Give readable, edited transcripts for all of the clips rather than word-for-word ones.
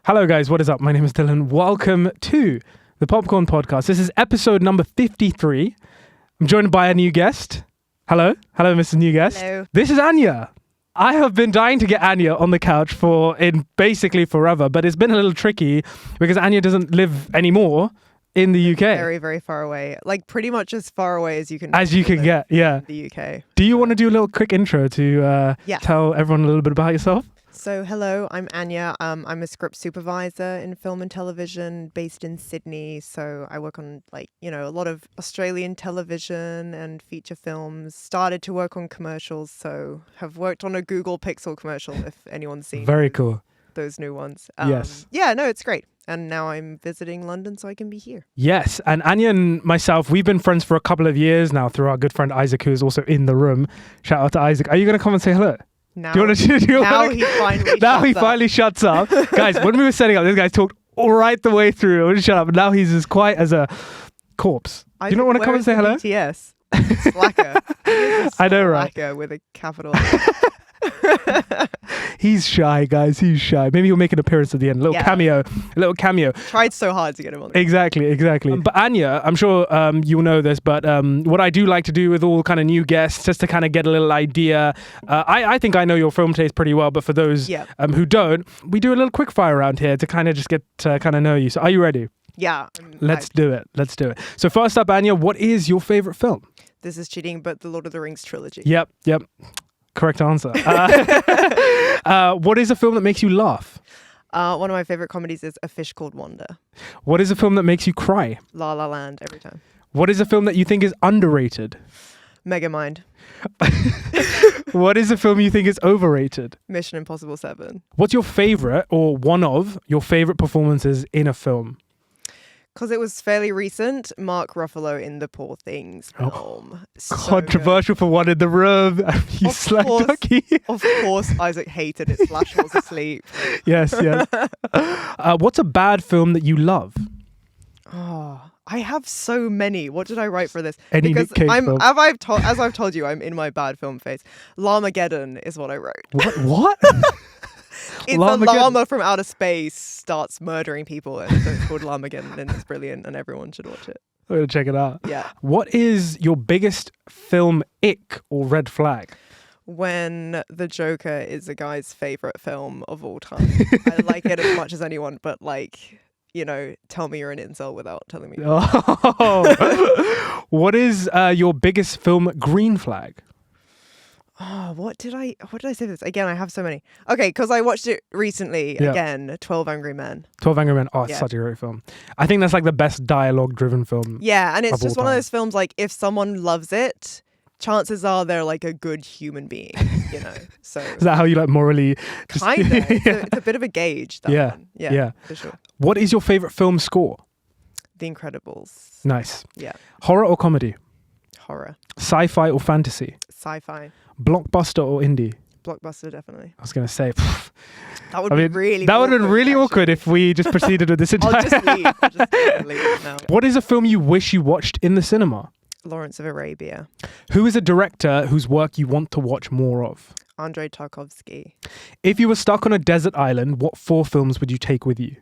Hello guys, what is up? My name is Dylan. Welcome to the Popcorn Podcast. This is episode number 53. I'm joined by a new guest. Hello, Mr. New Guest. Hello. This is Anya. I have been dying to get Anya on the couch in basically forever, but it's been a little tricky because Anya doesn't live anymore in the UK. Very, very far away. Like pretty much as far away as you can get, yeah. In the UK. Do you want to do a little quick intro to tell everyone a little bit about yourself? So hello, I'm Anya. I'm a script supervisor in film and television based in Sydney. So I work on a lot of Australian television and feature films. Started to work on commercials, so have worked on a Google Pixel commercial if anyone's seen Very cool. those new ones. Yes. Yeah, no, it's great. And now I'm visiting London so I can be here. Yes, and Anya and myself, we've been friends for a couple of years now through our good friend Isaac, who's also in the room. Shout out to Isaac. Are you going to come and say hello? Now, he finally shuts up. Guys, when we were setting up, this guy talked all right the way through. I just shut up. And now he's as quiet as a corpse. Do you not want to come and say hello? Yes. Slacker. I know, right? Slacker with a capital. He's shy, guys. He's shy. Maybe he'll make an appearance at the end. A little cameo. Tried so hard to get him on. Exactly. But Anya, I'm sure you'll know this, but what I do like to do with all kind of new guests, just to kind of get a little idea. I think I know your film taste pretty well, but for those who don't, we do a little quickfire around here to kind of just get to kind of know you. So are you ready? Yeah. Let's do it. So first up, Anya, what is your favorite film? This is cheating, but the Lord of the Rings trilogy. Yep. Correct answer. What is a film that makes you laugh? One of my favorite comedies is A Fish Called Wanda. What is a film that makes you cry? La La Land every time. What is a film that you think is underrated? Megamind. What is a film you think is overrated? Mission Impossible 7. What's your favorite or one of your favorite performances in a film? Because it was fairly recent, Mark Ruffalo in the Poor Things film. So controversial for one in the room. You slag ducky. Of course, Isaac hated it. Slash was asleep. Yes. What's a bad film that you love? Oh, I have so many. What did I write for this? Any because Nick Cage film. as I've told you, I'm in my bad film phase. Llamageddon is what I wrote. What? It's a llama from outer space starts murdering people, and so it's called Llamageddon, and it's brilliant, and everyone should watch it. I'm gonna check it out. Yeah. What is your biggest film ick or red flag? When The Joker is a guy's favorite film of all time. I like it as much as anyone, but tell me you're an incel without telling me. Oh. What is your biggest film green flag? Oh, what did I say this? Again, I have so many. Okay, because I watched it recently again, 12 Angry Men. 12 Angry Men. Oh, it's such a great film. I think that's like the best dialogue-driven film. Yeah, and it's just one of those films, like, if someone loves it, chances are they're like a good human being, So is that how you like morally? Kind of. It's a bit of a gauge, that one. Yeah, for sure. What is your favorite film score? The Incredibles. Nice. Yeah. Horror or comedy? Horror. Sci-fi or fantasy? Sci-fi. Blockbuster or indie? Blockbuster, definitely. I was going to say... That would be really That would have been really awkward if we just proceeded with this entire... I'll just leave now. What is a film you wish you watched in the cinema? Lawrence of Arabia. Who is a director whose work you want to watch more of? Andrei Tarkovsky. If you were stuck on a desert island, what 4 films would you take with you?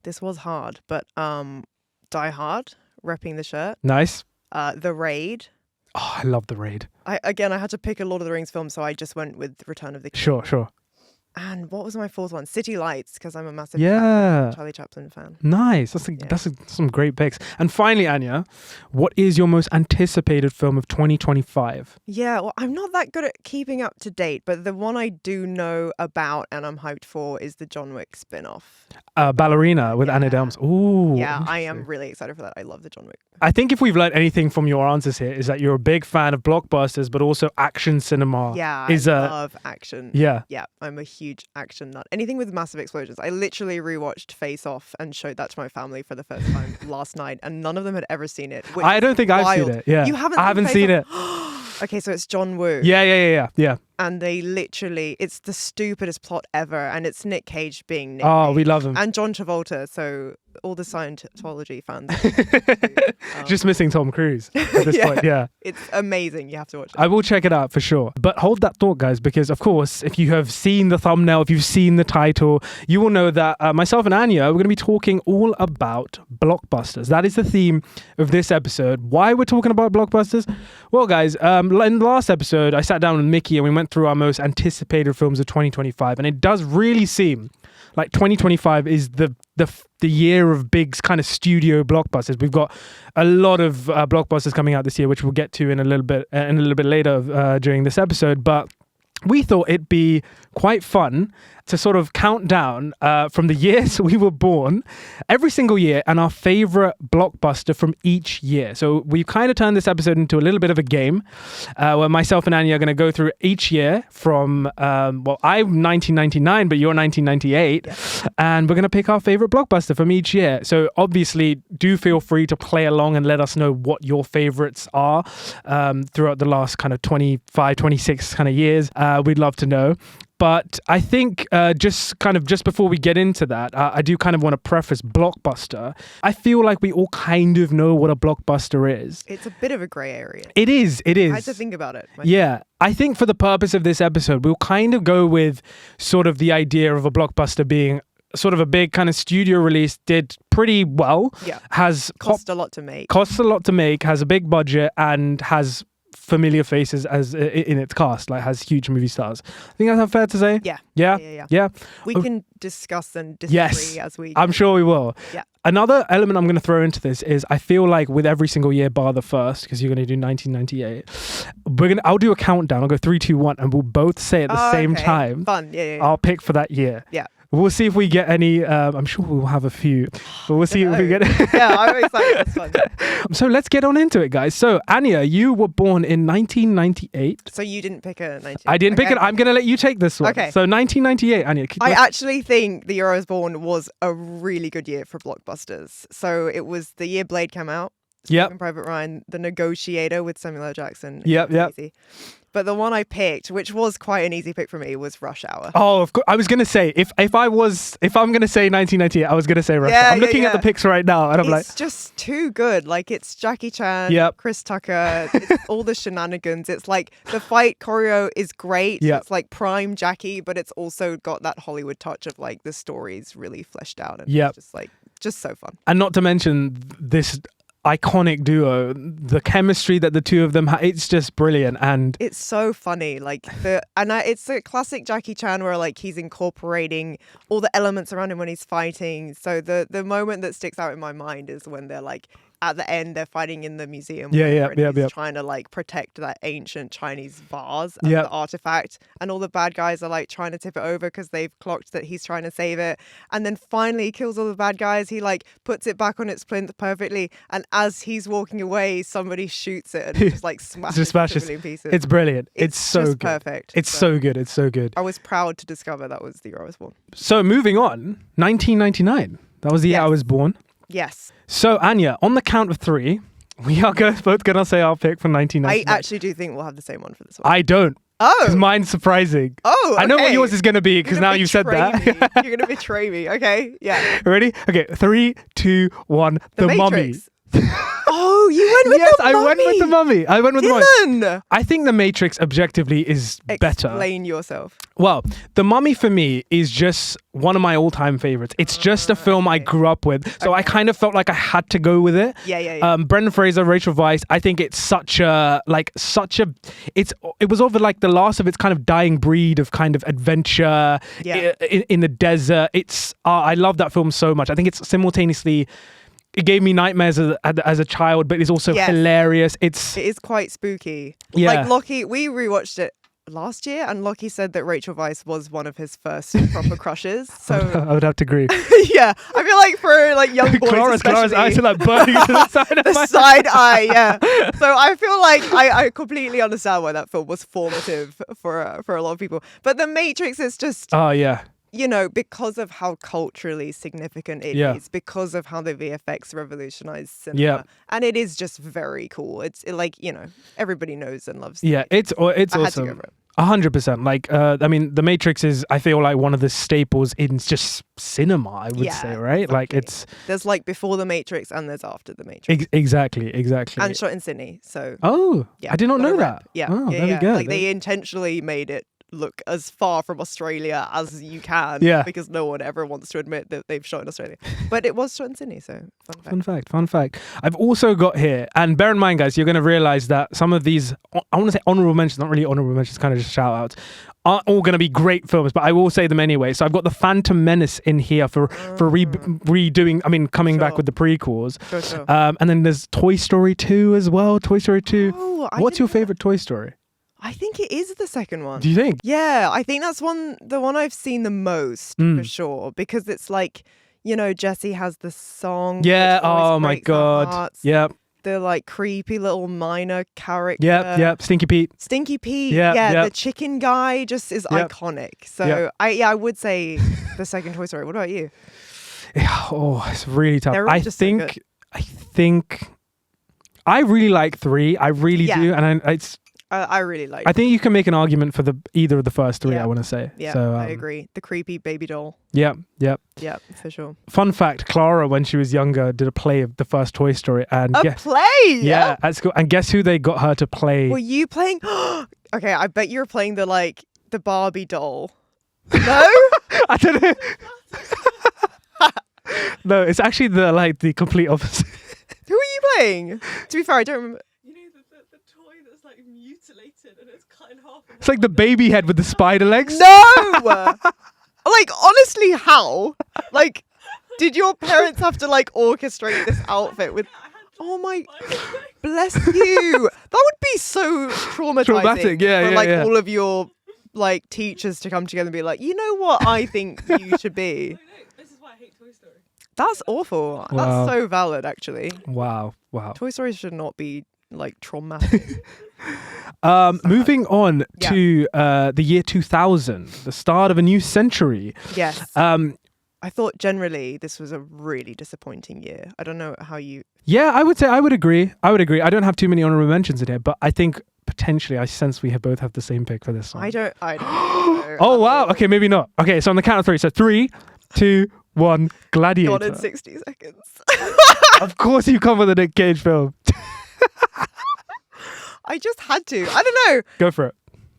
This was hard, but Die Hard, Repping the Shirt. Nice. The Raid. Oh, I love The Raid. I had to pick a Lord of the Rings film, so I just went with Return of the King. Sure. And what was my fourth one? City Lights, because I'm a massive Charlie Chaplin fan. Nice. That's some great picks. And finally, Anya, what is your most anticipated film of 2025? Yeah, well, I'm not that good at keeping up to date, but the one I do know about and I'm hyped for is the John Wick spin-off. Ballerina with Anna Delms. Ooh. Yeah, I am really excited for that. I love the John Wick. I think if we've learned anything from your answers here is that you're a big fan of blockbusters, but also action cinema. Yeah, I love action. Yeah. Yeah, I'm a huge action nut. Anything with massive explosions. I literally rewatched Face Off and showed that to my family for the first time last night, and none of them had ever seen it. I don't think I've seen it. Yeah. You haven't? I haven't seen it. Okay, so it's John Woo. Yeah. And they literally, it's the stupidest plot ever. And it's Nick Cage being Nick Oh, Cage. we love him. And John Travolta. So all the Scientology fans. Just missing Tom Cruise at this point. Yeah. It's amazing. You have to watch it. I will check it out for sure. But hold that thought, guys, because of course, if you have seen the thumbnail, if you've seen the title, you will know that myself and Anya, we're going to be talking all about blockbusters. That is the theme of this episode. Why we're talking about blockbusters? Well, guys, in the last episode, I sat down with Mickey and we went through our most anticipated films of 2025. And it does really seem like 2025 is the year of big kind of studio blockbusters. We've got a lot of blockbusters coming out this year, which we'll get to in a little bit later during this episode. But we thought it'd be quite fun to sort of count down from the years we were born every single year and our favorite blockbuster from each year. So we've kind of turned this episode into a little bit of a game where myself and Anya are going to go through each year from, I'm 1999, but you're 1998. Yeah. And we're going to pick our favorite blockbuster from each year. So obviously do feel free to play along and let us know what your favorites are throughout the last kind of 25, 26 kind of years. We'd love to know. But I think just before we get into that, I do kind of want to preface blockbuster. I feel like we all kind of know what a blockbuster is. It's a bit of a grey area. It is. I had to think about it. Yeah. I think for the purpose of this episode, we'll kind of go with sort of the idea of a blockbuster being sort of a big kind of studio release, did pretty well. Yeah. Costs a lot to make. Costs a lot to make, has a big budget, and has familiar faces as in its cast, like has huge movie stars. I think that's fair to say. Yeah. We can discuss and disagree as we. I'm sure we will. Yeah. Another element I'm going to throw into this is I feel like with every single year bar the first, because you're going to do 1998, I'll do a countdown. I'll go 3, 2, 1, and we'll both say at the same time. Fun. Yeah. I'll pick for that year. Yeah. We'll see if we get any. I'm sure we'll have a few, but we'll see if we get. Yeah, I'm excited. That's fun. So let's get on into it, guys. So Anya, you were born in 1998. So you didn't pick a 19. I didn't pick it. I'm going to let you take this one. Okay. So 1998, Anya. I actually think the year I was born was a really good year for blockbusters. So it was the year Blade came out. Yep. Private Ryan, The Negotiator with Samuel L. Jackson. Yep. But the one I picked, which was quite an easy pick for me, was Rush Hour. Oh, of course. I was gonna say if I'm gonna say 1998, I was gonna say Rush Hour. I'm looking at the picks right now, and I'm like, it's just too good. Like it's Jackie Chan, Chris Tucker, it's all the shenanigans. It's like the fight choreo is great. Yep. It's like prime Jackie, but it's also got that Hollywood touch of like the story's really fleshed out, and it's just so fun. And not to mention this iconic duo, the chemistry that the two of them have, it's just brilliant. And it's so funny, like it's a classic Jackie Chan where like he's incorporating all the elements around him when he's fighting. So the moment that sticks out in my mind is when they're like at the end, they're fighting in the museum. He's trying to like protect that ancient Chinese vase as the artifact, and all the bad guys are like trying to tip it over because they've clocked that he's trying to save it. And then finally he kills all the bad guys. He like puts it back on its plinth perfectly, and as he's walking away, somebody shoots it and just like smashes it in pieces. It's brilliant. It's so good. Perfect. It's so good. It's so good. I was proud to discover that was the year I was born. So moving on, 1999. That was the year I was born. Yes. So, Anya, on the count of 3, we are both going to say our pick for 1999. I actually do think we'll have the same one for this one. I don't. Oh. Because mine's surprising. Oh, okay. I know what yours is going to be because now you've said that. You're going to betray me. Okay, yeah. Ready? Okay, 3, 2, 1. The Mummy. Oh, you went with the Mummy. I went with the Mummy. The Mummy. I think The Matrix objectively is better. Explain yourself. Well, The Mummy for me is just one of my all-time favorites. It's just a film I grew up with, so I kind of felt like I had to go with it. Yeah. Brendan Fraser, Rachel Weisz. I think it's it was over like the last of its kind of dying breed of kind of adventure in the desert. I love that film so much. I think it's simultaneously. It gave me nightmares as a child, but it's also hilarious. It is quite spooky. Yeah. Like Lockie, we rewatched it last year, and Lockie said that Rachel Weisz was one of his first proper crushes. So I would have to agree. Yeah, I feel like for like young boys, Clara's eyes are like burning to the side of my side eye. Yeah. So I feel like I completely understand why that film was formative for a lot of people. But The Matrix is just. Oh yeah. You know, because of how culturally significant it is, because of how the VFX revolutionized cinema, and it is just very cool. It's like, you know, everybody knows and loves. Yeah, it's awesome. 100%. Like, I mean, The Matrix is, I feel like, one of the staples in just cinema, I would say, right? Exactly. Like, it's... There's like before The Matrix and there's after The Matrix. Exactly. And shot in Sydney, so... Oh, yeah, I did not know that. Yeah. Oh, there we go. Like, they intentionally made it look as far from Australia as you can, because no one ever wants to admit that they've shot in Australia. But it was shot in Sydney, so fun fact. I've also got here, and bear in mind, guys, you're going to realize that some of these, I want to say honorable mentions, not really honorable mentions, kind of just shout outs, aren't all going to be great films, but I will say them anyway. So I've got The Phantom Menace in here for redoing, I mean, coming back with the prequels. Sure. And then there's Toy Story 2 as well. Toy Story 2. Oh, What's your favorite Toy Story? I think it is the second one. Do you think? Yeah, I think that's the one I've seen the most for sure, because it's like, you know, Jessie has the song. Yeah. Oh my God. Yep. The like creepy little minor character. Yep. Stinky Pete. Yeah. The chicken guy just is iconic. So I would say the second Toy Story. What about you? Oh, it's really tough. They're all just so good. I think I really like 3. I really do, and I really like. I think you can make an argument for either of the first 3. I want to say. Yeah, so, I agree. The creepy baby doll. Yeah, for sure. Fun fact: Clara, when she was younger, did a play of the first Toy Story, and play. Yeah, at school. And guess who they got her to play? Were you playing? Okay, I bet you were playing the Barbie doll. No, I don't know. No, it's actually the complete opposite. Who are you playing? To be fair, I don't remember. The toy that's like mutilated and it's cut in half. It's like the baby head with the spider legs. No! Like, honestly, how? Like, did your parents have to like orchestrate this outfit with... Oh my... Bless you. That would be so traumatic. For all of your like teachers to come together and be like, you know what I think you should be. This is why I hate Toy Story. That's awful. Wow. That's so valid, actually. Wow. Toy Story should not be like traumatic. Moving on to the year 2000, the start of a new century. Yes. I thought generally this was a really disappointing year. I don't know how you... Yeah, I would agree. I don't have too many honorable mentions in here, but I think potentially I sense we both have the same pick for this one. I don't know. Oh, wow. Okay, maybe not. Okay, so on the count of 3. So 3, 2, 1, Gladiator. Gone in 60 seconds. Of course you come with a Nick Cage film. I just had to. I don't know. Go for it.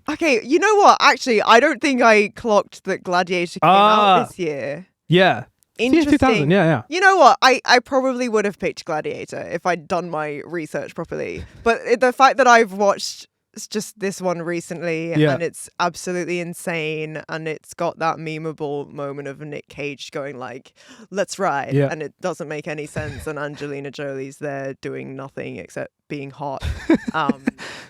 Okay, you know what? Actually, I don't think I clocked that Gladiator came out this year. Yeah. Interesting. 2000, yeah. You know what? I probably would have picked Gladiator if I'd done my research properly. But the fact that I've watched just this one recently and it's absolutely insane and it's got that memeable moment of Nick Cage going like, let's ride. Yeah. And it doesn't make any sense. And Angelina Jolie's there doing nothing except being hot.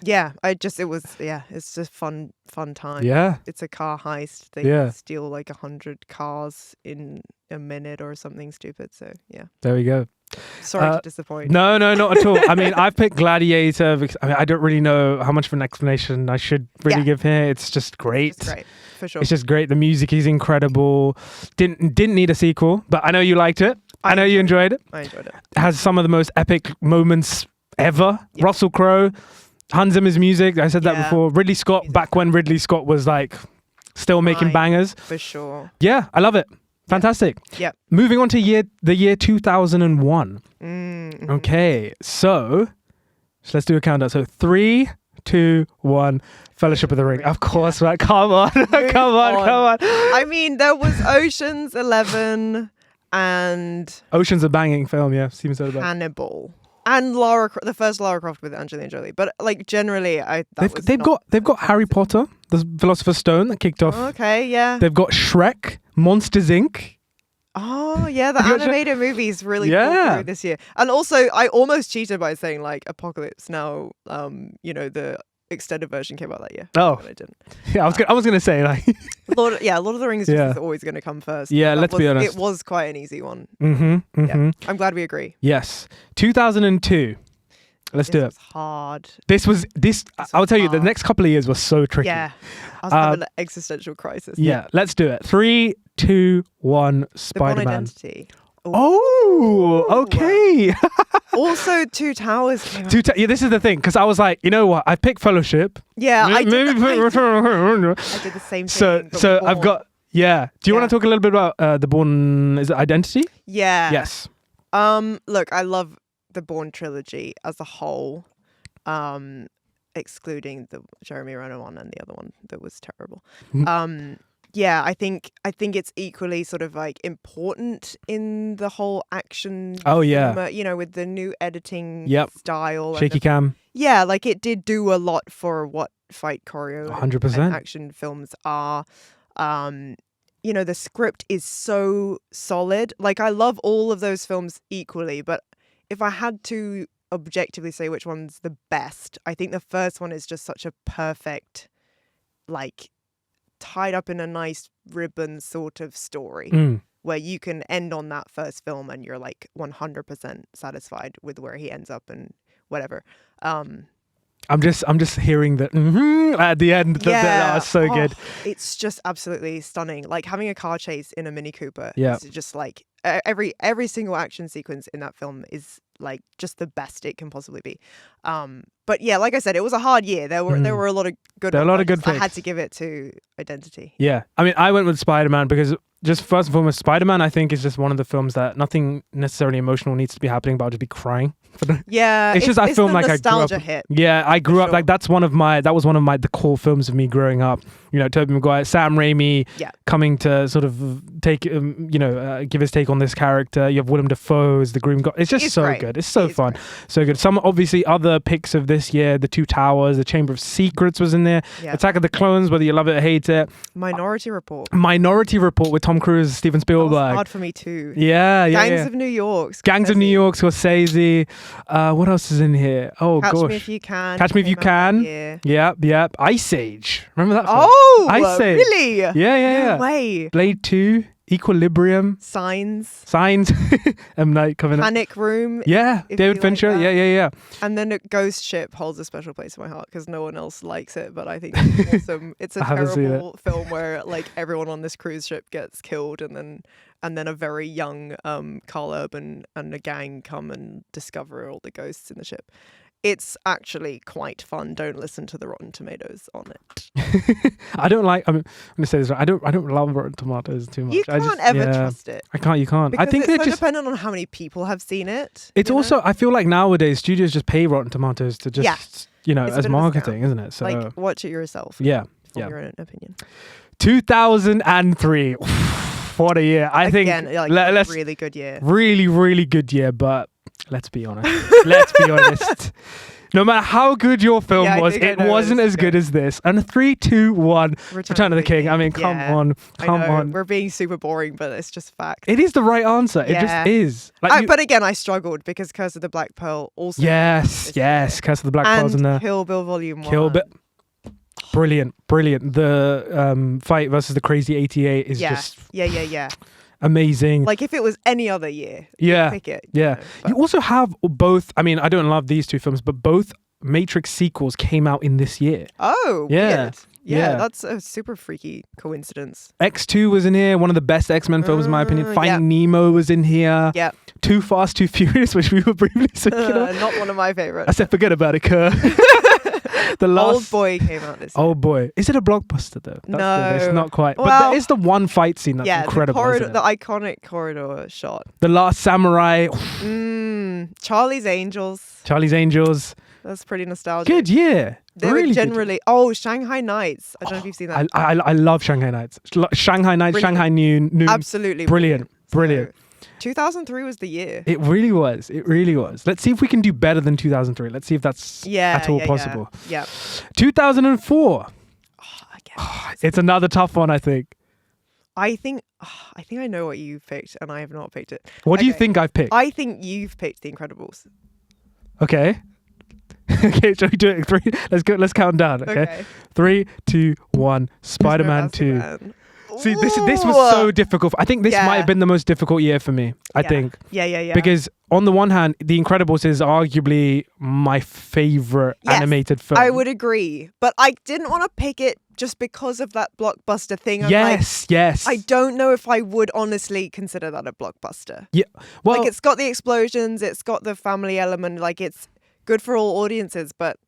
It's just fun time. Yeah. It's a car heist. They steal like 100 cars in a minute or something stupid. So yeah. There we go. Sorry to disappoint. No, not at all. I mean, I've picked Gladiator because I don't really know how much of an explanation I should really give here. It's just great. It's great, for sure. It's just great. The music is incredible. Didn't need a sequel, but I know you liked it. I know you enjoyed it. I enjoyed it. It has some of the most epic moments ever. Yeah. Russell Crowe, Hans Zimmer's music. I said that before. Ridley Scott, back when Ridley Scott was like still making bangers. For sure. Yeah, I love it. Fantastic. Yeah. Moving on to the year 2001. Mm-hmm. Okay, so let's do a countdown. So 3, 2, 1. Fellowship of the Ring. Of course, right? Come on. Come on. I mean, there was Ocean's 11 and... Ocean's a banging film, yeah. Steven Soderbergh. Hannibal. And the first Lara Croft with Angelina Jolie. But like generally, they've got Harry Potter, the Philosopher's Stone that kicked off. Okay, yeah. They've got Shrek, Monsters Inc. Oh yeah, the animated movies really pulled through this year. And also, I almost cheated by saying like Apocalypse Now. The extended version came out that year. Oh, but I didn't. Yeah, I was gonna say like Lord of the Rings is always going to come first. Yeah, let's be honest. It was quite an easy one. Yeah, I'm glad we agree. Yes, 2002. Let's do it. Was hard. This was I'll tell you, the next couple of years were so tricky. Yeah, I was having an existential crisis. Yeah, let's do it. 3, 2, 1. Spider-Man. The Bourne Identity. Oh, okay. Also, Two Towers came out. Yeah, this is the thing, because I was like, you know what? I picked Fellowship. Yeah, I did the same thing. So I've got. Yeah. Do you want to talk a little bit about the Bourne? Is it Identity? Yeah. Yes. Look, I love the Bourne trilogy as a whole, excluding the Jeremy Renner one and the other one that was terrible. Yeah, I think it's equally sort of like important in the whole action. Oh yeah. cinema, you know, with the new editing style. Shaky cam. Yeah, like it did do a lot for what fight choreo 100% and action films are. You know, the script is so solid. Like, I love all of those films equally, but if I had to objectively say which one's the best, I think the first one is just such a perfect, like, tied up in a nice ribbon sort of story where you can end on that first film and you're like 100% satisfied with where he ends up and whatever. I'm just hearing that at the end. That was so good. It's just absolutely stunning. Like having a car chase in a Mini Cooper. Yeah. Is just like every single action sequence in that film is like just the best it can possibly be. But yeah, like I said, it was a hard year. There were a lot of good. There were a lot of good picks. picks. I had to give it to Identity. Yeah, I mean, I went with Spider-Man because just first and foremost, Spider-Man I think is just one of the films that nothing necessarily emotional needs to be happening, but I'll just be crying. Yeah, it's just I feel like I grew up. Hit, yeah, I grew up like that was one of my the core films of me growing up. You know, Tobey Maguire, Sam Raimi, coming to sort of take give his take on this character. You have Willem Dafoe's The Green Goblin. It's just so great. good. It's so fun, so good. Some obviously other picks of this year: The Two Towers, The Chamber of Secrets was in there. Yeah. Attack of the Clones, whether you love it or hate it. Minority Report with Tom Cruise, Steven Spielberg. That was hard for me too. Yeah. Gangs of New York. Scorsese. What else is in here? Oh gosh. Catch Me If You Can. Catch Me If You Can. Yeah. Ice Age. Remember that film? Oh, Ice Age. Really? Yeah. No way. Blade 2. Equilibrium. Signs. M. Night coming up. Panic Room. Yeah. David Fincher. Like yeah. And then Ghost Ship holds a special place in my heart because no one else likes it, but I think it's awesome. It's a terrible film where like everyone on this cruise ship gets killed and then a very young Carl Urban and a gang come and discover all the ghosts in the ship. It's actually quite fun. Don't listen to the Rotten Tomatoes on it. I'm going to say this right. I don't love Rotten Tomatoes too much. You can't ever trust it. You can't. Because I think it's so dependent on how many people have seen it. It's also, I feel like nowadays studios just pay Rotten Tomatoes to just, as marketing, isn't it? So like, watch it yourself. Yeah. Form your own opinion. 2003. What a year. I think a really good year. Really, really good year, but let's be honest. No matter how good your film was, it wasn't as good as this. And 3, 2, 1, Return of the King. I mean, come on. We're being super boring, but it's just fact. It is the right answer. It just is. But again, I struggled because Curse of the Black Pearl also. Yes. Curse of the Black Pearl's in there. Kill Bill Volume 1. Kill Bill. Brilliant. The fight versus the Crazy 88 is just... Yeah. Amazing. Like if it was any other year, pick it. Yeah. You also have both, I mean, I don't love these two films, but both Matrix sequels came out in this year. Oh, yeah. Weird. Yeah, that's a super freaky coincidence. X2 was in here, one of the best X-Men films in my opinion. Finding Nemo was in here. Yeah. Too Fast, Too Furious, which we were briefly speaking of. Not one of my favorites. I said, forget about it, Kerr. Old Boy came out this year. Old Boy. Is it a blockbuster though? No. It's not quite. Well, but there is the one fight scene that's incredible. The iconic corridor shot. The Last Samurai. Charlie's Angels. That's pretty nostalgic. Good year. They really were generally... Oh, Shanghai Nights. I don't know if you've seen that. I love Shanghai Nights. Shanghai Nights, Brilliant. Shanghai Noon. Absolutely. Brilliant. So, 2003 was the year. It really was. Let's see if we can do better than 2003. Let's see if that's at all possible. Yeah. 2004. Again. It's another tough one, I think. I think I know what you picked, and I have not picked it. What do you think I've picked? I think you've picked The Incredibles. Okay. Okay, shall we do it? 3. Let's go. Let's count down. Okay. 3, 2, 1. Spider-Man 2. See, this was so difficult. I think this might have been the most difficult year for me. I think. Yeah. Because on the one hand, The Incredibles is arguably my favorite animated film. I would agree, but I didn't want to pick it just because of that blockbuster thing. Yes. I don't know if I would honestly consider that a blockbuster. Yeah. Well, like, it's got the explosions, it's got the family element, like, it's good for all audiences, but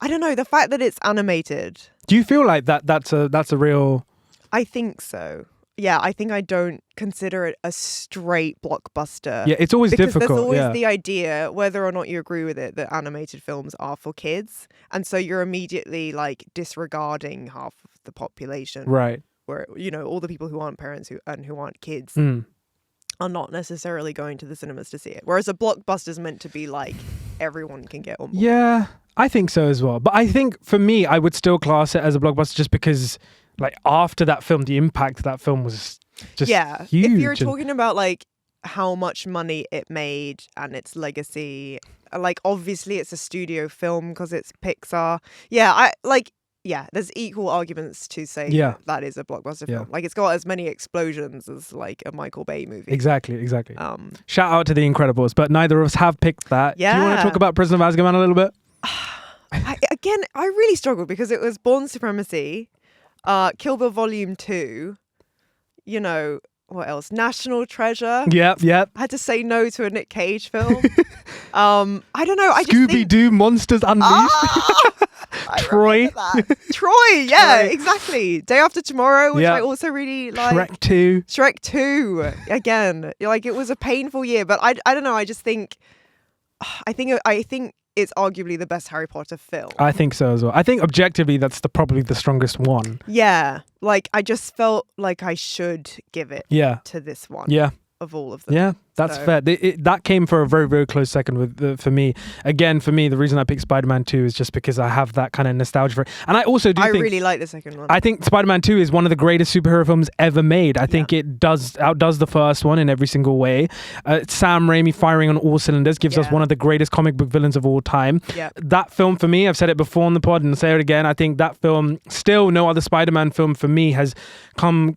I don't know, the fact that it's animated. Do you feel like that's a real... I think so. Yeah, I think I don't consider it a straight blockbuster. Yeah, it's always difficult. Because there's always the idea, whether or not you agree with it, that animated films are for kids. And so you're immediately, like, disregarding half of the population. Right. Where, you know, all the people who aren't parents who aren't kids are not necessarily going to the cinemas to see it. Whereas a blockbuster is meant to be, like, everyone can get on board. Yeah, I think so as well. But I think, for me, I would still class it as a blockbuster just because... like after that film, the impact of that film was just huge. If you're talking about like how much money it made and its legacy, like obviously it's a studio film because it's Pixar. There's equal arguments to say that is a blockbuster film. Like it's got as many explosions as like a Michael Bay movie. Exactly. Shout out to The Incredibles, but neither of us have picked that. Yeah. Do you want to talk about Prison of Azkaban a little bit? I really struggled because it was Bourne Supremacy, Kill Bill Volume 2, you know, what else? National Treasure. Yep. I had to say no to a Nick Cage film. I don't know. Scooby-Doo Monsters Unleashed. Troy. Troy, exactly. Day After Tomorrow, which I also really like. Shrek 2. Again, like it was a painful year, but I don't know. I just think, I think it's arguably the best Harry Potter film. I think so as well. I think objectively that's probably the strongest one. Yeah. Like I just felt like I should give it to this one. Yeah. Of all of them. Yeah, that's fair. That came for a very, very close second for me. Again, for me, the reason I picked Spider-Man 2 is just because I have that kind of nostalgia for it. And I also think... I really like the second one. I think Spider-Man 2 is one of the greatest superhero films ever made. I think it outdoes the first one in every single way. Sam Raimi firing on all cylinders gives us one of the greatest comic book villains of all time. Yeah. That film for me, I've said it before on the pod and I'll say it again, I think that film, still no other Spider-Man film for me has come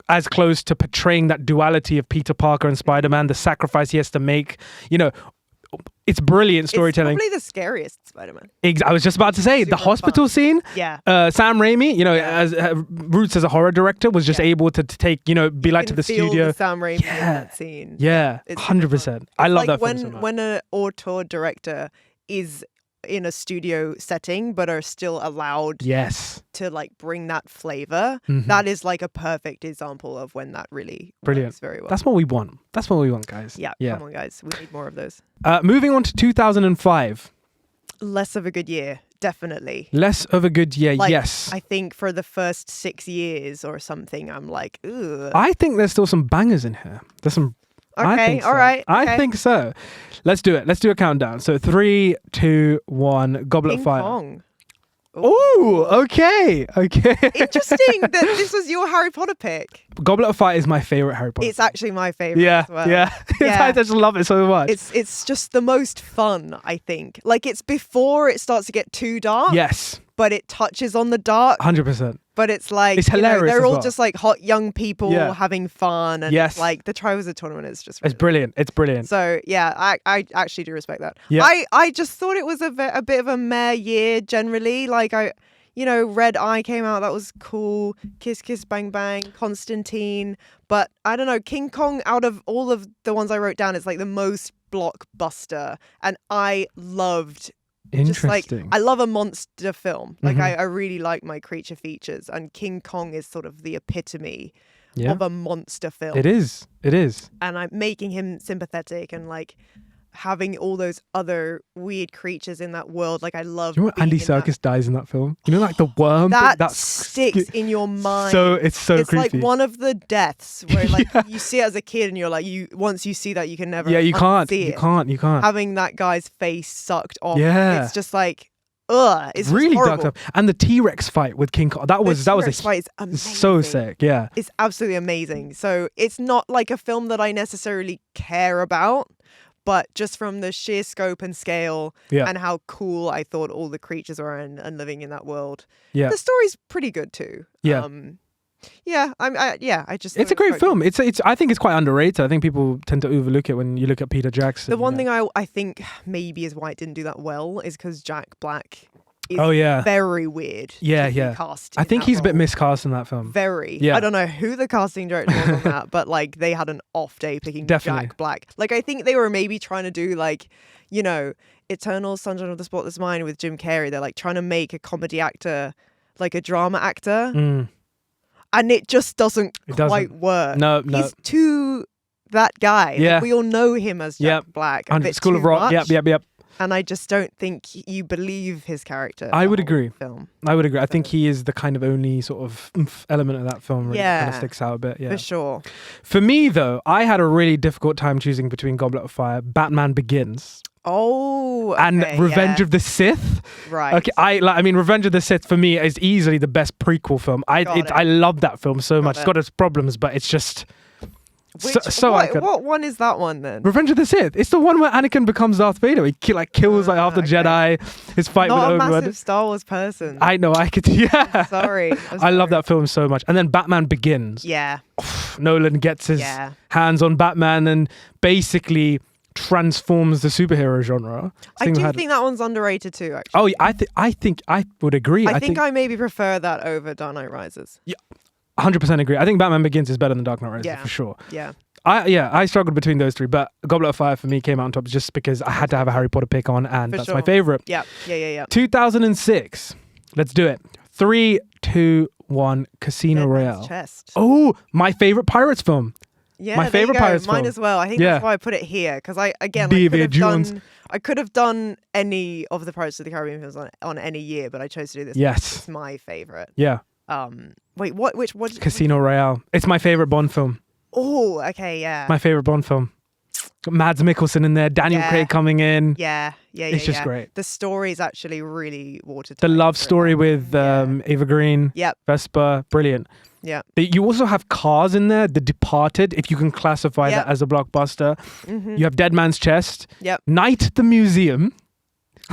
as close to portraying that duality of Peter Parker and Spider-Man, the sacrifice he has to make. You know, it's brilliant storytelling. It's probably the scariest Spider-Man. I was just about to say, the hospital scene. Yeah. Sam Raimi, you know, as roots as a horror director, was just able to take, you know, be like to the studio. The Sam Raimi in that scene. Yeah, 100%. I love that film so much. When an auteur director is in a studio setting but are still allowed to like bring that flavor, that is like a perfect example of when that really works very well. That's what we want guys. Yeah. Come on guys, we need more of those. Moving on to 2005. Less of a good year, definitely. Less of a good year, like, yes. I think for the first 6 years or something, I'm like, ugh. I think there's still some bangers in here. There's some... Okay, all right. I think so. Let's do it. Let's do a countdown. So 3, 2, 1, Goblet of Fire. Kong. Oh, okay. Interesting that this was your Harry Potter pick. Goblet of Fire is my favorite Harry Potter. It's actually my favorite as well. Yeah. I just love it so much. It's just the most fun, I think. Like it's before it starts to get too dark. Yes. But it touches on the dark. 100%. But it's like, it's hilarious. They're all just like hot young people having fun. And like the Triwizard Tournament is just really brilliant. It's brilliant. So yeah, I actually do respect that. Yeah. I just thought it was a bit of a meh year generally. Like Red Eye came out. That was cool. Kiss Kiss Bang Bang, Constantine. But I don't know, King Kong out of all of the ones I wrote down, it's like the most blockbuster. And I loved... Interesting. I love a monster film. Like I really like my creature features, and King Kong is sort of the epitome of a monster film. It is. And I'm making him sympathetic and like having all those other weird creatures in that world. Like I love. You know when Andy Serkis dies in that film? You know, like the worm that sticks in your mind. It's so it's creepy. It's like one of the deaths where like you see it as a kid and you're like once you see that you can never you can't see it. You can't having that guy's face sucked off. It's just like it's really dark up. And the T-Rex fight with King Kong, that was fight is amazing. So sick. Yeah, it's absolutely amazing. So it's not like a film that I necessarily care about, but just from the sheer scope and scale and how cool I thought all the creatures were and living in that world. The story's pretty good too. Yeah, I just. It's a great film. It's. I think it's quite underrated. I think people tend to overlook it when you look at Peter Jackson. The one thing I think maybe is why it didn't do that well is because Jack Black is very weird. Yeah. Cast I think he's role. a bit miscast in that film. Very. Yeah. I don't know who the casting director was on that, but like they had an off day picking Jack Black. Like I think they were maybe trying to do like, you know, Eternal Sunshine of the Spotless Mind with Jim Carrey. They're like trying to make a comedy actor like a drama actor. And it just doesn't quite work. No. He's too that guy. Yeah. Like, we all know him as Jack Black. School of Rock. Yep. And I just don't think you believe his character. I would agree. Film. I would agree. I think he is the kind of only sort of element of that film really kind of sticks out a bit. Yeah. For sure. For me, though, I had a really difficult time choosing between Goblet of Fire, Batman Begins. Oh, okay, and Revenge of the Sith. Right. Okay, I mean, Revenge of the Sith for me is easily the best prequel film. I love that film so much. It's got its problems, but it's just what one is that one then? Revenge of the Sith. It's the one where Anakin becomes Darth Vader. He kills half the Jedi. His fight with Obi-Wan. Not a massive Star Wars person. I know. I could. Yeah. Sorry. I love that film so much. And then Batman Begins. Yeah. Nolan gets his hands on Batman and basically transforms the superhero genre. I do think that one's underrated too, actually. Oh, yeah, I think I would agree. I think I maybe prefer that over Dark Knight Rises. Yeah, 100% agree. I think Batman Begins is better than Dark Knight Rises for sure. Yeah. I struggled between those three, but Goblet of Fire for me came out on top just because I had to have a Harry Potter pick on, and that's my favorite. Yeah. 2006. Let's do it. 3, 2, 1. Casino Royale. Chest. Oh, my favorite Pirates film. Yeah, my favorite Pirates film. Mine as well. I think that's why I put it here because I could have done any of the Pirates of the Caribbean films on any year, but I chose to do this. Yes, it's my favorite. Yeah. Wait, which Casino Royale. It's my favorite Bond film. Oh, okay, yeah. My favorite Bond film. Got Mads Mikkelsen in there, Daniel Craig coming in. Yeah. It's just great. The story's actually really watertight. The love story with Eva Green. Yep. Vespa, brilliant. Yeah. You also have Cars in there, The Departed, if you can classify that as a blockbuster. Mm-hmm. You have Dead Man's Chest. Yep. Night at the Museum,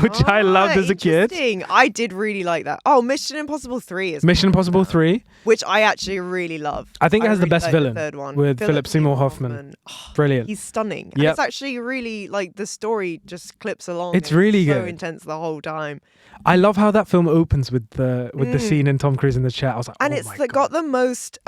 which I loved as a kid. I did really like that. Oh, Mission Impossible 3 is Mission Impossible 3. Which I actually really love. I think it has the best villain. The third one. With Philip Seymour Hoffman. Oh, brilliant. He's stunning. Yep. It's actually really, like, the story just clips along. It's really so good. Intense the whole time. I love how that film opens with the scene in Tom Cruise in the chair. I was like, and it's got the most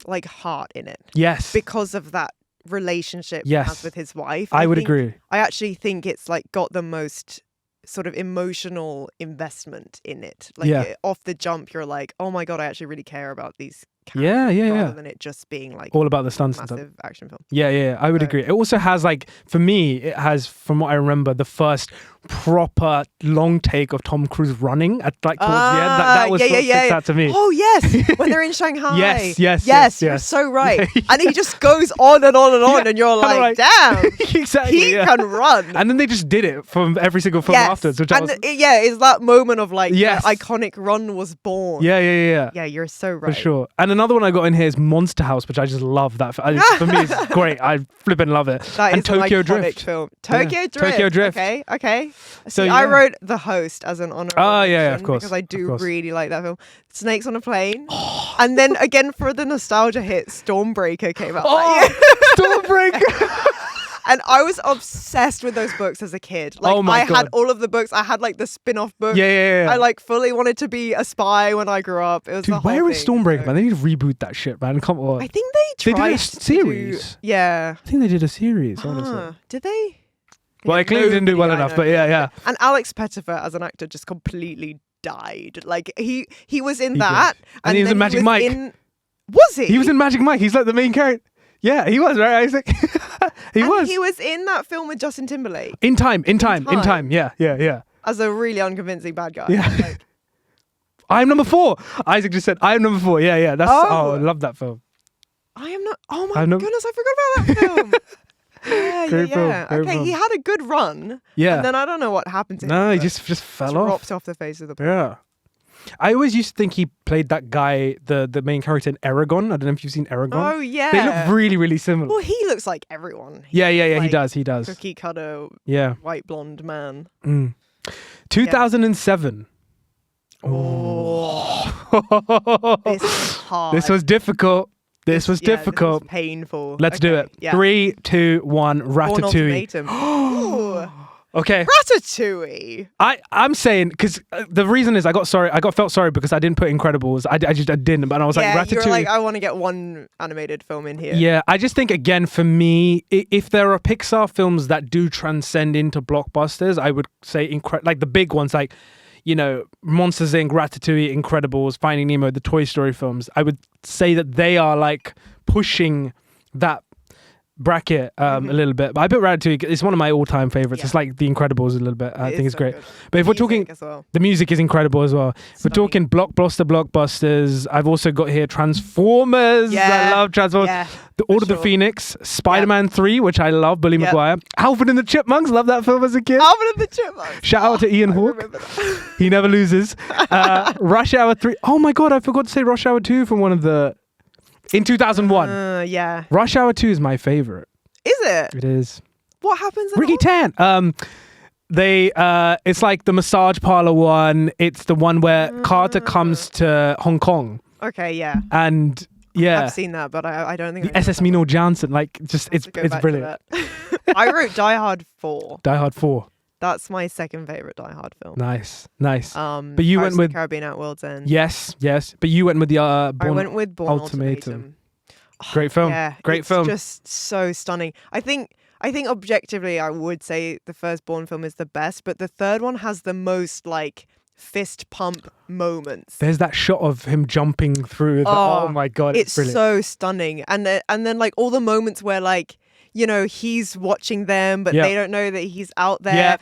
like heart in it. Yes. Because of that relationship he has with his wife. I would agree. I actually think it's like got the most sort of emotional investment in it. Like off the jump, you're like, oh my God, I actually really care about these characters rather than it just being like all about the stunts and massive action film. Yeah, I would agree. It also has, like, for me, it has, from what I remember, the first proper long take of Tom Cruise running at like towards the end. That was what sticks out to me. Oh yes, when they're in Shanghai. Yes. You're so right. And he just goes on and on and on, and you're like, damn, exactly. He can run. And then they just did it from every single film afterwards. Which is that moment of like the iconic run was born. Yeah. Yeah, you're so right. For sure. And another one I got in here is Monster House, which I just love. That for me, it's great. I flipping love it. That is Tokyo an iconic Drift film. Tokyo Drift. Okay. So I wrote The Host as an honorable mention of course. because I do really like that film. Snakes on a Plane. And then again for the nostalgia hit, Stormbreaker came out that year. Stormbreaker. And I was obsessed with those books as a kid. Like, I had all of the books. I had like the spin-off books. Yeah. I like fully wanted to be a spy when I grew up. It was the whole where is thing, Stormbreaker, man? They need to reboot that shit, man. Come on. I think they tried did a series. I think they did a series, honestly. Did they? Well, it clearly didn't do well enough, but yeah. And Alex Pettyfer as an actor just completely died. Like he was in that, and he was in Magic Mike. Was he? He was in Magic Mike. He's like the main character. Yeah, he was, right, Isaac? He was in that film with Justin Timberlake. In time. Yeah. As a really unconvincing bad guy. Yeah. I'm number 4. Isaac just said, I'm number 4. Yeah. That's I love that film. I am not. Oh my goodness, I forgot about that film. Great film. Okay, he had a good run. Yeah. And then I don't know what happened to him. No, he just fell off. Dropped off the face of the planet. Yeah. I always used to think he played that guy, the main character in Aragon. I don't know if you've seen Aragon. Oh, yeah. They look really, really similar. Well, he looks like everyone. Yeah, he does. Cookie cutter, white blonde man. 2007. Oh, this is hard. This was difficult. This was difficult. This was painful. Let's do it. Yeah. 3, 2, 1. Ratatouille. Ooh. Okay. Ratatouille. I'm saying because the reason is I felt sorry because I didn't put Incredibles. I didn't, but I was like Ratatouille. You were like, I want to get one animated film in here. Yeah, I just think again for me, if there are Pixar films that do transcend into blockbusters, I would say like the big ones, like Monsters Inc., Ratatouille, Incredibles, Finding Nemo, the Toy Story films. I would say that they are like pushing that bracket a little bit, but I put Ratatouille. It's one of my all-time favorites. It's like The Incredibles a little bit. I think it's so great. Good. But if we're talking, the music is incredible as well. We're talking blockbusters. I've also got here Transformers. I love Transformers. The Order of the Phoenix, Spider-Man 3, which I love. Billy Maguire. Alvin and the Chipmunks. Love that film as a kid. Alvin and the Chipmunks. Shout out to Ian Hawke. He never loses. Rush Hour 3. Oh my God, I forgot to say Rush Hour 2 from one of the. In 2001. Rush Hour 2 is my favorite. Is it? It is. What happens in Ricky Tan. It's like the massage parlor one. It's the one where Carter comes to Hong Kong. Okay, yeah. And yeah. I've seen that, but I don't think the SS Minor Johnson. Like just it's brilliant. I wrote Die Hard 4. Die Hard 4. That's my second favorite Die Hard film. Nice. But you went with Caribbean at World's End. Yes. But you went with the I went with Born Ultimatum. Great film. Great film. Just so stunning. I think objectively, I would say the first Bourne film is the best, but the third one has the most like fist pump moments. There's that shot of him jumping through. Oh my God, it's so stunning. And then like all the moments where like. He's watching them, but they don't know that he's out there.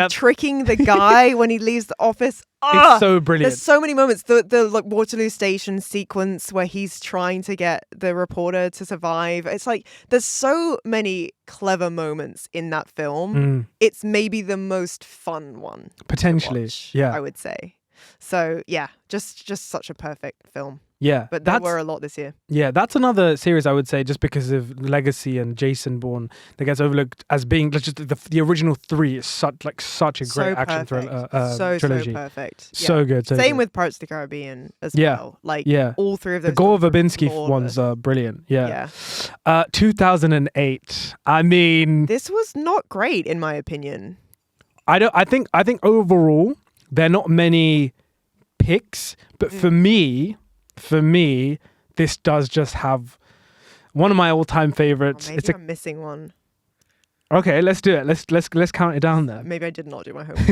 Tricking the guy when he leaves the office. It's so brilliant. There's so many moments. The like Waterloo Station sequence where he's trying to get the reporter to survive. It's like there's so many clever moments in that film. It's maybe the most fun one. Potentially, I would say. So yeah, just such a perfect film. Yeah, but there were a lot this year. Yeah, that's another series I would say, just because of legacy and Jason Bourne, that gets overlooked as being just the original 3 is such a great action thriller trilogy. So perfect. So good. Same with Pirates of the Caribbean as well. Like all 3 of those. The Gore Verbinski ones are brilliant. Yeah. 2008. I mean, this was not great in my opinion. I think overall there are not many picks, but for me, this does just have one of my all-time favorites. Maybe I'm missing one. Okay, let's do it. Let's count it down there. Maybe I did not do my homework.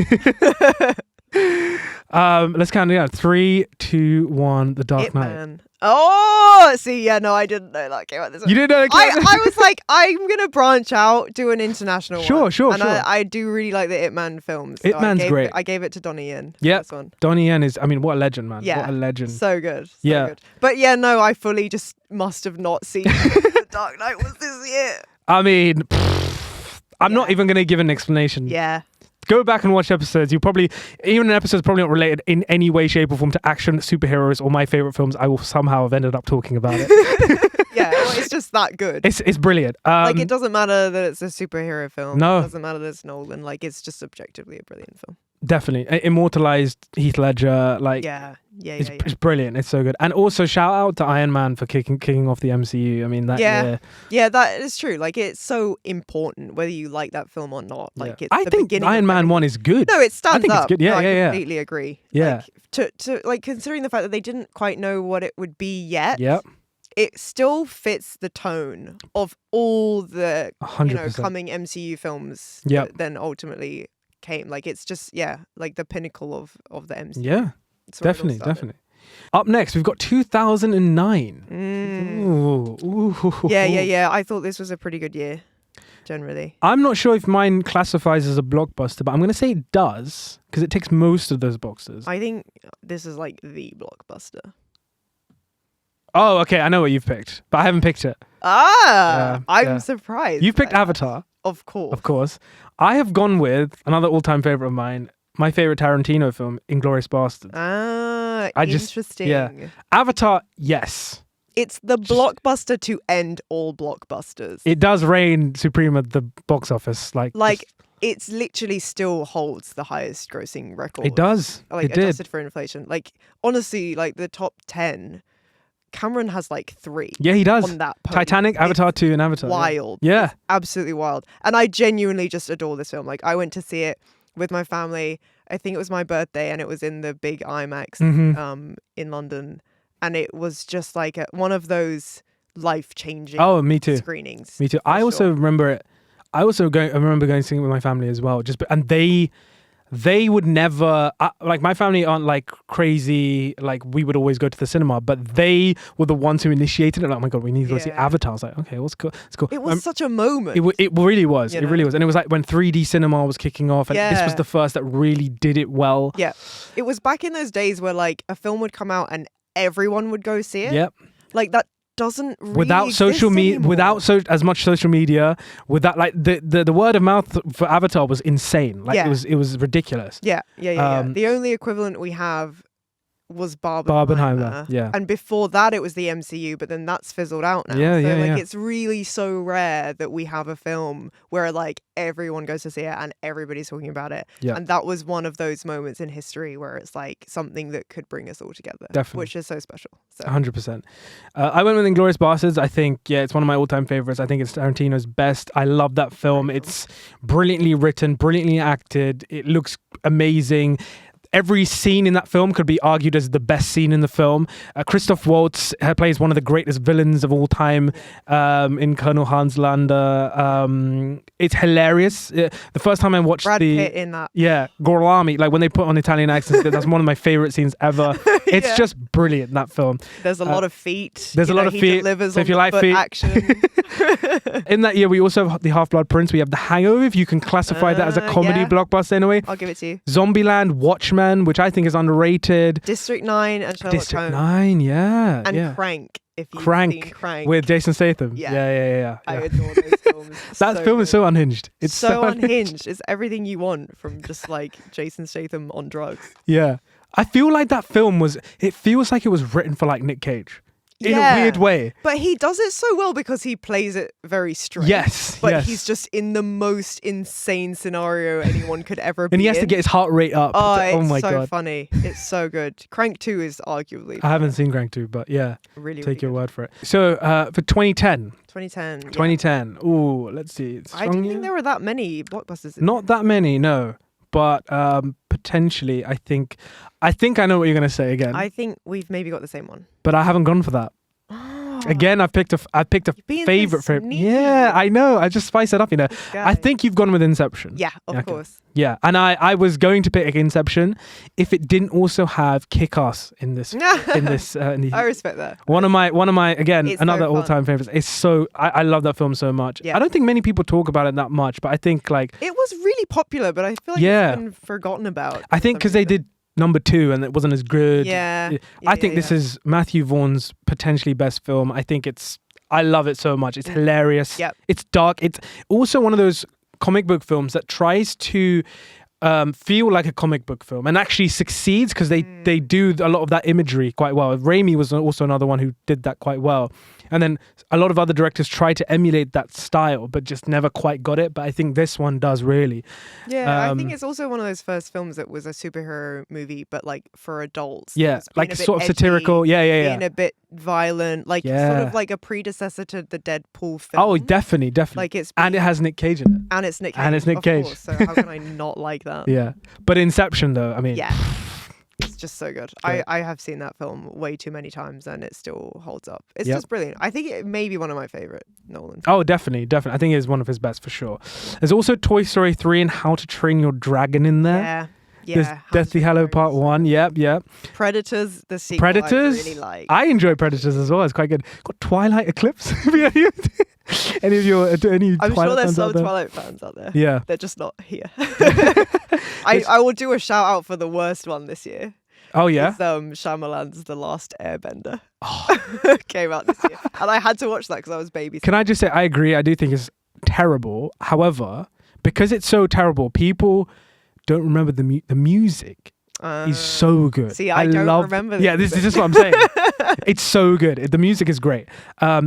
Let's count it down. 3, 2, 1. The Dark Knight. Man. Oh, see, no, I didn't know that came out this way. You didn't know that came out? I was like, I'm gonna branch out, do an international one. Sure. And I do really like the Ip Man films. Ip Man's great. I gave it to Donnie Yen. Yeah, Donnie Yen is. I mean, what a legend, man. Yeah, what a legend. So good. Good. But I fully just must have not seen The Dark Knight was this year. I mean, I'm not even gonna give an explanation. Yeah. Go back and watch episodes. Even an episode's probably not related in any way, shape, or form to action, superheroes, or my favorite films. I will somehow have ended up talking about it. It's just that good. It's brilliant. It doesn't matter that it's a superhero film. No, it doesn't matter that it's Nolan. Like, it's just objectively a brilliant film. Definitely immortalized Heath Ledger. Like, it's brilliant. It's so good. And also shout out to Iron Man for kicking off the MCU. I mean that. Yeah, that is true. Like, it's so important whether you like that film or not. Like, I think Iron Man 1 is good. No, it stands up. It's good. Yeah, I completely agree. Yeah. To like, considering the fact that they didn't quite know what it would be yet. Yep. It still fits the tone of all the 100%. Coming MCU films. That then ultimately came. Like, it's just like the pinnacle of the MCU. Yeah, definitely. Up next, we've got 2009. Ooh. Yeah. I thought this was a pretty good year, generally. I'm not sure if mine classifies as a blockbuster, but I'm going to say it does because it ticks most of those boxes. I think this is like the blockbuster. Oh, okay. I know what you've picked, but I haven't picked it. I'm surprised. You've picked Avatar. Of course. I have gone with another all-time favorite of mine, my favorite Tarantino film, Inglourious Basterds. Interesting. Avatar, yes. It's the blockbuster to end all blockbusters. It does reign supreme at the box office. It's literally still holds the highest grossing record. It does. Like it did. adjusted for inflation. Like honestly, like the top 10, Cameron has like 3. Yeah, he does. On that podium. Titanic, Avatar 2, and Avatar. Wild. Yeah. It's absolutely wild. And I genuinely just adore this film. Like I went to see it with my family. I think it was my birthday, and it was in the big IMAX in London. And it was just like one of those life-changing me too. screenings. Me too. I also remember it. I remember going to see it with my family as well. And they would never, like my family aren't like crazy, like we would always go to the cinema, but they were the ones who initiated it. Like, oh my God, we need to go see Avatar. I was like, okay, what's cool? It's cool. It was such a moment. It really was. It really was. And it was like when 3D cinema was kicking off, and this was the first that really did it well. Yeah. It was back in those days where like a film would come out and everyone would go see it. Yep. Like that doesn't really without social media, anymore. as much social media, without like the word of mouth for Avatar was insane. Like it was ridiculous. Yeah. The only equivalent we have was Barbenheimer. Yeah. And before that it was the MCU, but then that's fizzled out now. It's really so rare that we have a film where like everyone goes to see it and everybody's talking about it. Yeah. And that was one of those moments in history where it's like something that could bring us all together. Definitely. Which is so special. So 100%. I went with Inglourious Basterds. I think, it's one of my all-time favorites. I think it's Tarantino's best. I love that film. It's brilliantly written, brilliantly acted. It looks amazing. Every scene in that film could be argued as the best scene in the film. Christoph Waltz plays one of the greatest villains of all time in Colonel Hans Landa. It's hilarious. The first time I watched Brad Pitt in that. Yeah, Gorlami, like when they put on Italian accents, that's one of my favorite scenes ever. It's just brilliant, that film. There's a lot of feet. There's a lot of feet. So if you like feet action. In that year, we also have the Half-Blood Prince. We have The Hangover, if you can classify that as a comedy blockbuster in a way. I'll give it to you. Zombieland, Watchmen, which I think is underrated. District 9 and Sherlock District Holmes. 9, yeah. And Crank, if you've seen Crank. With Jason Statham. Yeah. I adore those films. That film is so unhinged. It's so unhinged. It's everything you want from just like Jason Statham on drugs. Yeah. I feel like that film feels like it was written for like Nick Cage. In a weird way. But he does it so well because he plays it very straight. Yes. But he's just in the most insane scenario anyone could ever be and he has to get his heart rate up. Oh my God. God. It's so funny. It's so good. Crank 2 is arguably. I haven't seen Crank 2, but yeah. Really, take your good. word for it. So for 2010. 2010. Ooh, let's see. I didn't think there were that many blockbusters. Not that many, no. But potentially, I think I know what you're going to say again. I think we've maybe got the same one. But I haven't gone for that. Again, I picked a favorite film. Yeah, I know. I just spice it up, I think you've gone with Inception. Yeah, of course. Yeah, and I was going to pick Inception if it didn't also have Kick-Ass in this. I respect that. One of my again, it's another so all-time favorites. It's so I love that film so much. Yeah. I don't think many people talk about it that much, but I think like it was really popular, but I feel like it's been forgotten about. I think because they did number 2 and it wasn't as good. I think this is Matthew Vaughn's potentially best film. I think I love it so much. It's hilarious. Yep. It's dark. It's also one of those comic book films that tries to feel like a comic book film and actually succeeds because they do a lot of that imagery quite well. Raimi was also another one who did that quite well. And then a lot of other directors try to emulate that style, but just never quite got it. But I think this one does really. Yeah, I think it's also one of those first films that was a superhero movie, but like for adults. Yeah, like sort of edgy, satirical. Yeah. Being a bit violent, like sort of like a predecessor to the Deadpool film. Oh, definitely. Like it has Nick Cage in it. And it's Nick Cage. Course, so how can I not like that? Yeah, but Inception though, I mean. Yeah. It's just so good. I have seen that film way too many times and it still holds up. It's just brilliant. I think it may be one of my favorite Nolan. Oh, definitely. I think it's one of his best for sure. There's also Toy Story 3 and How to Train Your Dragon in there. Yeah. There's Deathly Hallows Part 1. Yep. Predators, the sequel Predators. I really like. I enjoy Predators as well. It's quite good. Got Twilight Eclipse. Any of your I'm Twilight sure there's fans some out there? Twilight fans out there. Yeah. They're just not here. I will do a shout out for the worst one this year. Oh yeah. It's Shyamalan's The Last Airbender. Oh. Came out this year, and I had to watch that because I was babysitting. Can I just say I agree? I do think it's terrible. However, because it's so terrible, people don't remember the music. He's so good. See, I don't remember this. Yeah, this is what I'm saying. It's so good. The music is great.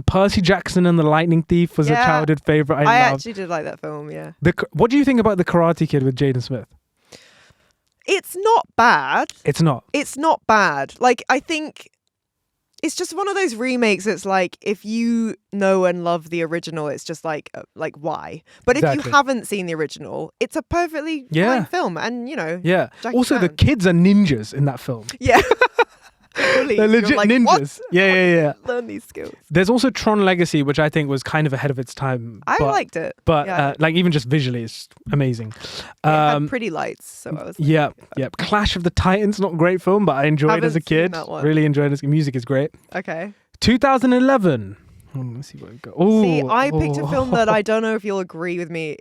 Percy Jackson and the Lightning Thief was a childhood favorite. I actually did like that film, yeah. What do you think about The Karate Kid with Jaden Smith? It's not bad. It's not. It's not bad. Like, I think it's just one of those remakes. It's like, if you know and love the original, it's just like why? But if you haven't seen the original, it's a perfectly fine film. And, you know, Jackie also, Chan. the kids are ninjas in that film. Yeah. They're legit ninjas. What? Yeah. Learn these skills. There's also Tron Legacy, which I think was kind of ahead of its time. I liked it. But like even just visually, it's amazing. It had pretty lights, so I was like, yeah. Clash of the Titans, not a great film, but I enjoyed it as a kid. Really enjoyed it. Music is great. Okay. 2011. Let's see what we got. See, I picked a film that I don't know if you'll agree with me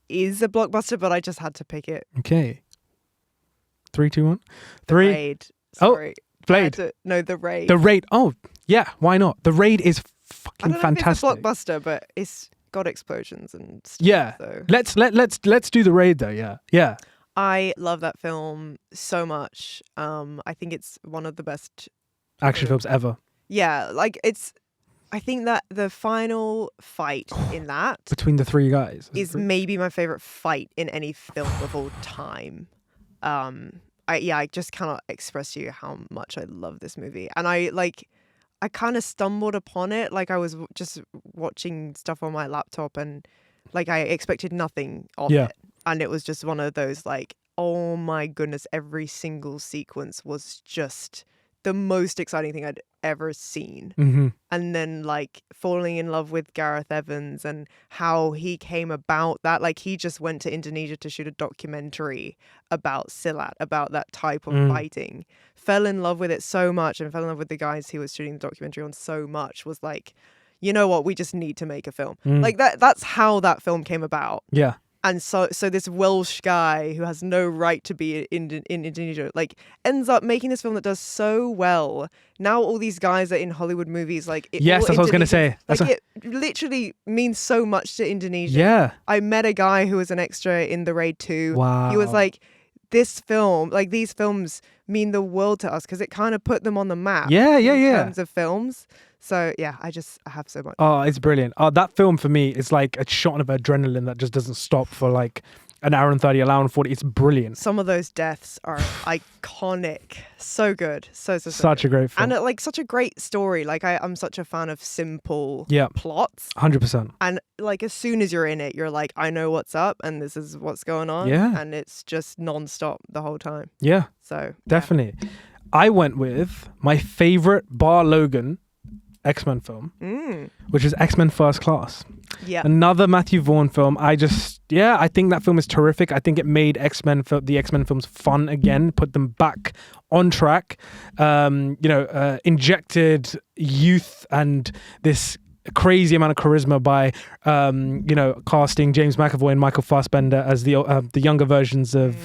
is a blockbuster, but I just had to pick it. Okay. 3, 2, 1. The Raid. Sorry. Blade. The Raid. The Raid. Oh, yeah. Why not? The Raid is fucking fantastic. If it's a blockbuster, but it's got explosions and stuff. Yeah. So. Let's do The Raid though. Yeah. I love that film so much. I think it's one of the best action films ever. Yeah, like I think that the final fight in that between the three guys is maybe my favorite fight in any film of all time. I just cannot express to you how much I love this movie. And I kind of stumbled upon it. Like, I was just watching stuff on my laptop and like I expected nothing of it. And it was just one of those like, oh my goodness, every single sequence was just the most exciting thing I'd ever seen. Mm-hmm. And then like falling in love with Gareth Evans and how he came about that. Like, he just went to Indonesia to shoot a documentary about Silat, about that type of fighting. Fell in love with it so much and fell in love with the guys he was shooting the documentary on so much. Was like, you know what, we just need to make a film. Like that's how that film came about. Yeah. And so this Welsh guy who has no right to be in Indonesia, like, ends up making this film that does so well. Now all these guys are in Hollywood movies. Like, yes, that's what I was going to say. It literally means so much to Indonesia. Yeah. I met a guy who was an extra in The Raid 2. Wow. He was like, this film, like, these films mean the world to us because it kind of put them on the map. Yeah. In terms of films. So yeah, I have so much. Oh, it's brilliant. Oh, that film for me is like a shot of adrenaline that just doesn't stop for like an hour and 30, an hour and 40. It's brilliant. Some of those deaths are iconic. So good. So such good. A great film. And like such a great story. Like I'm such a fan of simple plots. 100%. And like as soon as you're in it, you're like, I know what's up and this is what's going on. Yeah. And it's just non-stop the whole time. Yeah. So definitely. Yeah. I went with my favorite bar Logan X-Men film, which is X-Men First Class. Yeah. Another Matthew Vaughn film. I think that film is terrific. I think it made the X-Men films fun again, put them back on track, injected youth and this crazy amount of charisma by casting James McAvoy and Michael Fassbender as the younger versions of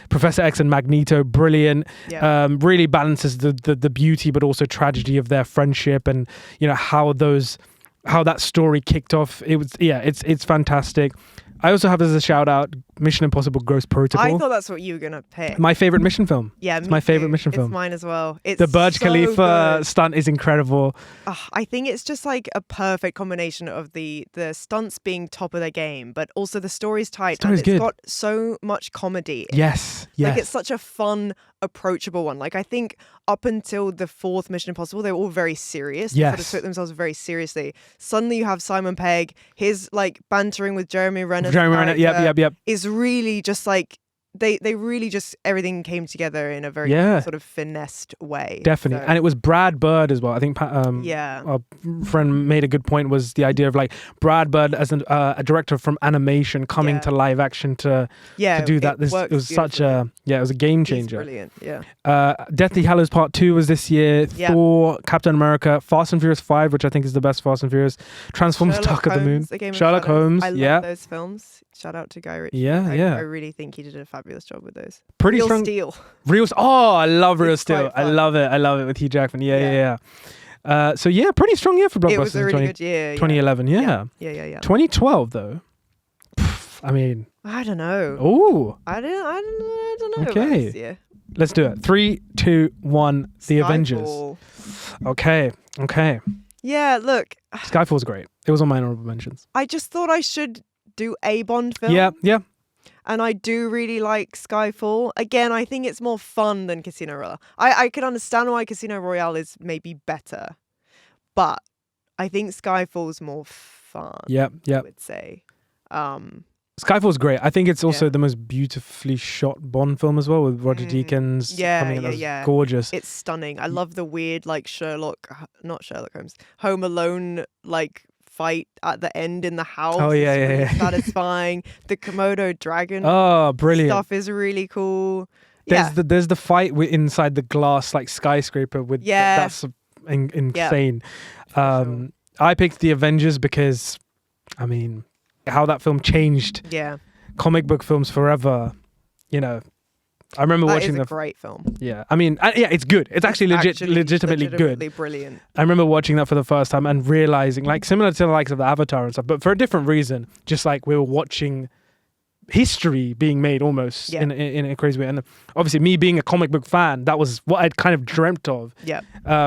Professor X and Magneto. Brilliant. Really balances the beauty but also tragedy of their friendship, and how that story kicked off. It's fantastic. I also have as a shout out Mission Impossible Ghost Protocol. I thought that's what you were going to pick. My favorite mission film. Yeah, it's my favorite mission film. It's mine as well. It's the Burj so Khalifa good. stunt is incredible. I think it's just like a perfect combination of the stunts being top of their game, but also the story's tight. Story's and it's good. got so much comedy. Yes. Like, it's such a fun, approachable one. Like, I think up until the fourth Mission Impossible, they were all very serious. They sort of took themselves very seriously. Suddenly you have Simon Pegg, his like bantering with Jeremy Renner. Yep. Is really just like they really just everything came together in a very sort of finessed way. Definitely. And it was Brad Bird as well. I think our friend made a good point, was the idea of like Brad Bird as a director from animation coming to live action to do that. It was such a it was a game changer. He's brilliant. Yeah. Deathly Hallows Part 2 was this year. Thor, Captain America, Fast and Furious 5, which I think is the best Fast and Furious, Transformers Dark of the Moon, Sherlock Holmes. I love those films. Shout out to Guy Ritchie. I really think he did a fabulous job with those. Pretty Real strong. Steel. Oh, I love Real Steel. I love it with Hugh Jackman. Yeah. Pretty strong year for blockbusters. It was a really good year. 2011. Yeah. 2012 though. I mean, I don't know. Oh, I don't know. Okay. About this let's do it. 3, 2, 1. The Avengers. Skyfall. Okay. Yeah, look. Skyfall's great. It was on my honorable mentions. I just thought I should do a Bond film. Yeah. And I do really like Skyfall. Again, I think it's more fun than Casino Royale. I can understand why Casino Royale is maybe better. But I think Skyfall's more fun. Yeah. I would say. Skyfall's great. I think it's also the most beautifully shot Bond film as well, with Roger Deakins coming in. That's gorgeous. It's stunning. I love the weird, like, not Sherlock Holmes, Home Alone, like, fight at the end in the house. Oh, yeah, it's really yeah. satisfying. The Komodo dragon Brilliant. stuff is really cool. There's the fight inside the glass, like, skyscraper with that's insane. Sure. I picked The Avengers because, I mean, how that film changed comic book films forever. You know, I remember watching a great film. Yeah, I mean, it's good. It's actually legitimately good. Brilliant. I remember watching that for the first time and realizing, like, similar to the likes of the Avatar and stuff, but for a different reason. Just like we were watching history being made almost in a crazy way. And obviously, me being a comic book fan, that was what I'd kind of dreamt of.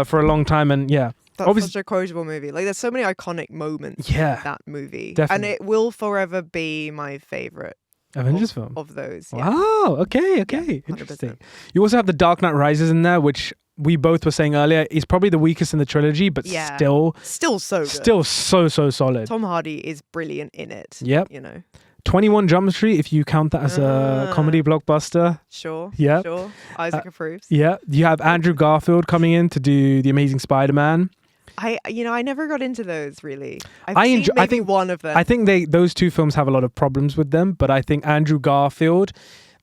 For a long time, and That's such a quotable movie. Like, there's so many iconic moments in that movie. Definitely. And it will forever be my favorite Avengers film. Of those. Wow. Okay. Yeah, Interesting. You also have The Dark Knight Rises in there, which we both were saying earlier is probably the weakest in the trilogy, but still so good. Still so solid. Tom Hardy is brilliant in it. Yep. You know. 21 Jump Street, if you count that as a comedy blockbuster. Sure. Yeah. Sure. Isaac approves. Yeah. You have Andrew Garfield coming in to do The Amazing Spider-Man. I never got into those really. I think one of them. I think those two films have a lot of problems with them, but I think Andrew Garfield,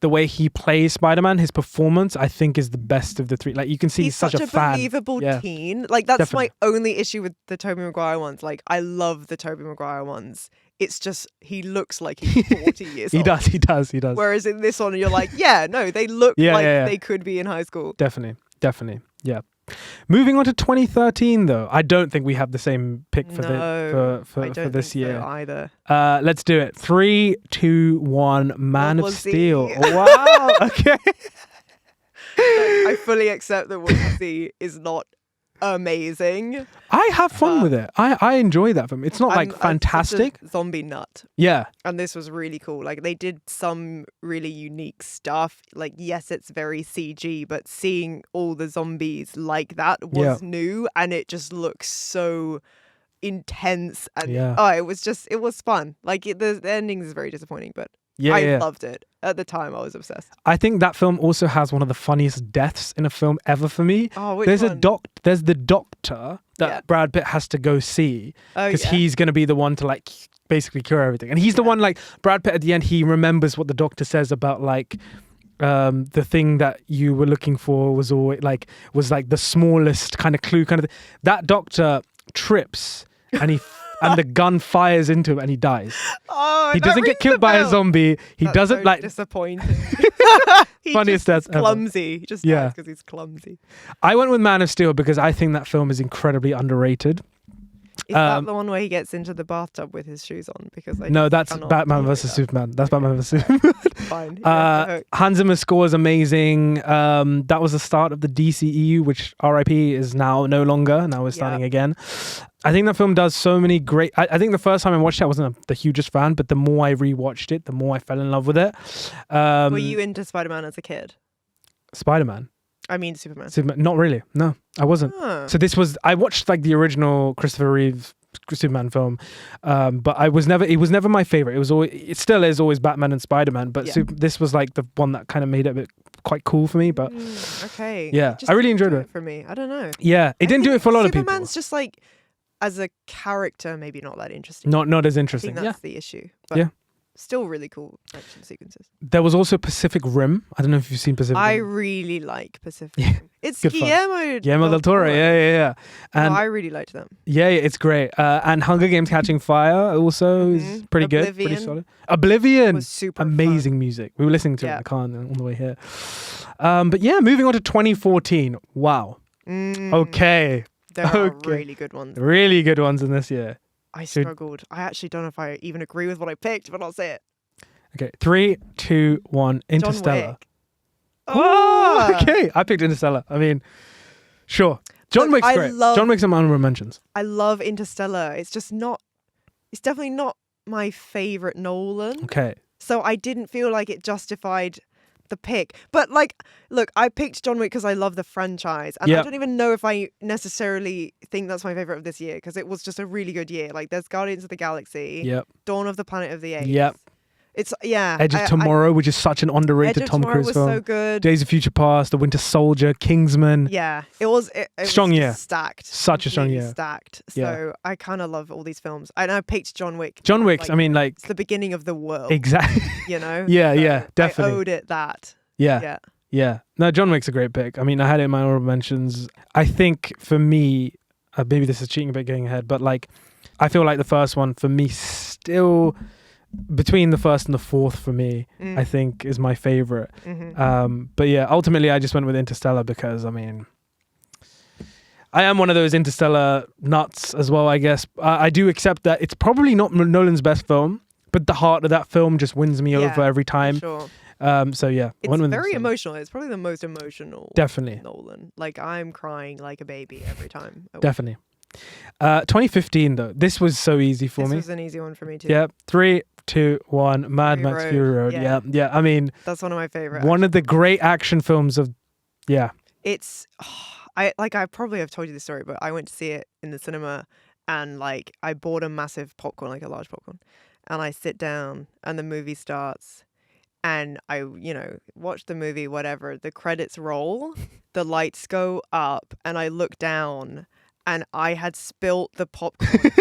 the way he plays Spider-Man, his performance, I think is the best of the three. Like, you can see he's such a fan. Believable teen. Like, that's my only issue with the Tobey Maguire ones. Like, I love the Tobey Maguire ones. It's just he looks like he's 40 years old. He does. Whereas in this one, you're like, they look like they could be in high school. Definitely. Yeah. Moving on to 2013, though, I don't think we have the same pick for this year either. Let's do it. 3, 2, 1. Man of Steel. Wow. Okay. I fully accept that World War Z is not amazing. I have fun with it. I enjoy that film. It's not fantastic. I'm a zombie nut. Yeah. And this was really cool. Like, they did some really unique stuff. Like, yes, it's very CG, but seeing all the zombies like that was new, and it just looks so intense. And it was fun. Like, the ending is very disappointing, but I loved it. At the time, I was obsessed. I think that film also has one of the funniest deaths in a film ever for me. Oh, which There's one? There's the doctor that Brad Pitt has to go see because he's going to be the one to, like, basically cure everything. And he's the one, like, Brad Pitt at the end, he remembers what the doctor says about, like, the thing that you were looking for was always like the smallest kind of clue kind of thing. That doctor trips and he and the gun fires into him and he dies. Oh, he doesn't get killed by a zombie. He doesn't so like disappointing. Funniest death ever. Clumsy. He just dies because he's clumsy. I went with Man of Steel because I think that film is incredibly underrated. Is that the one where he gets into the bathtub with his shoes on? Because that's Batman vs Superman. That's Batman vs Superman. Fine. Hans Zimmer's score is amazing. That was the start of the DCEU, which RIP is now no longer. Now we're starting again. I think that film does so many great... I think the first time I watched it, I wasn't the hugest fan, but the more I rewatched it, the more I fell in love with it. Were you into Spider-Man as a kid? Spider-Man? I mean Superman. Not really. No, I wasn't. So this was... I watched like the original Christopher Reeve Superman film, but it was never my favorite. It still is always Batman and Spider-Man, but this was like the one that kind of made it a bit quite cool for me. But okay. Yeah, I really enjoyed it. For me, I don't know. Yeah, it didn't do it for a lot of people. Superman's just like... as a character, maybe not that interesting. Not as interesting. I think that's the issue. But still really cool action sequences. There was also Pacific Rim. I don't know if you've seen Pacific Rim. I really like Pacific Rim. It's Guillermo del Toro. Yeah. And I really liked them. Yeah, it's great. And Hunger Games Catching Fire also is pretty good. Pretty solid. Oblivion was super amazing fun. Music. We were listening to it in the car on the way here. But yeah, moving on to 2014. Wow. Okay. There are really good ones. Really good ones in this year. I struggled. I actually don't know if I even agree with what I picked, but I'll say it. Okay, 3, 2, 1. Interstellar. John Wick. Oh, okay. I picked Interstellar. I mean, sure. John Wick's great. John Wick's some honorable mentions. I love Interstellar. It's definitely not my favorite Nolan. Okay. So I didn't feel like it justified the pick. But like, look, I picked John Wick because I love the franchise. And I don't even know if I necessarily think that's my favorite of this year, because it was just a really good year. Like, there's Guardians of the Galaxy. Yep. Dawn of the Planet of the Apes. Yep. It's, yeah. Edge of Tomorrow, which is such an underrated Tom Cruise film. Was so good. Days of Future Past, The Winter Soldier, Kingsman. Yeah. It was strong year. Stacked. Such a strong year. Stacked. So I kind of love all these films. And I picked John Wick. John Wick's, I mean, like... It's the beginning of the world. Exactly. You know? Yeah, definitely. I owed it that. Yeah. No, John Wick's a great pick. I mean, I had it in my honorable mentions. I think for me, maybe this is cheating a bit getting ahead, but like, I feel like the first one for me still... between the first and the fourth for me, I think is my favorite. But yeah, ultimately I just went with Interstellar because, I mean, I am one of those Interstellar nuts as well, I guess. I do accept that it's probably not Nolan's best film, but the heart of that film just wins me over every time. Sure. So yeah, it's very emotional. It's probably the most emotional. Definitely. Nolan. Like, I'm crying like a baby every time. Definitely. 2015 though, this was so easy for me. This was an easy one for me too. Yeah, 3, 2, 1. Mad Max Fury Road. Yeah. I mean, that's one of my favorite. One of the great action films of. Yeah. It's. I probably have told you this story, but I went to see it in the cinema, and like I bought a massive popcorn, like a large popcorn, and I sit down, and the movie starts, and I watch the movie, whatever. The credits roll, the lights go up, and I look down. And I had spilt the popcorn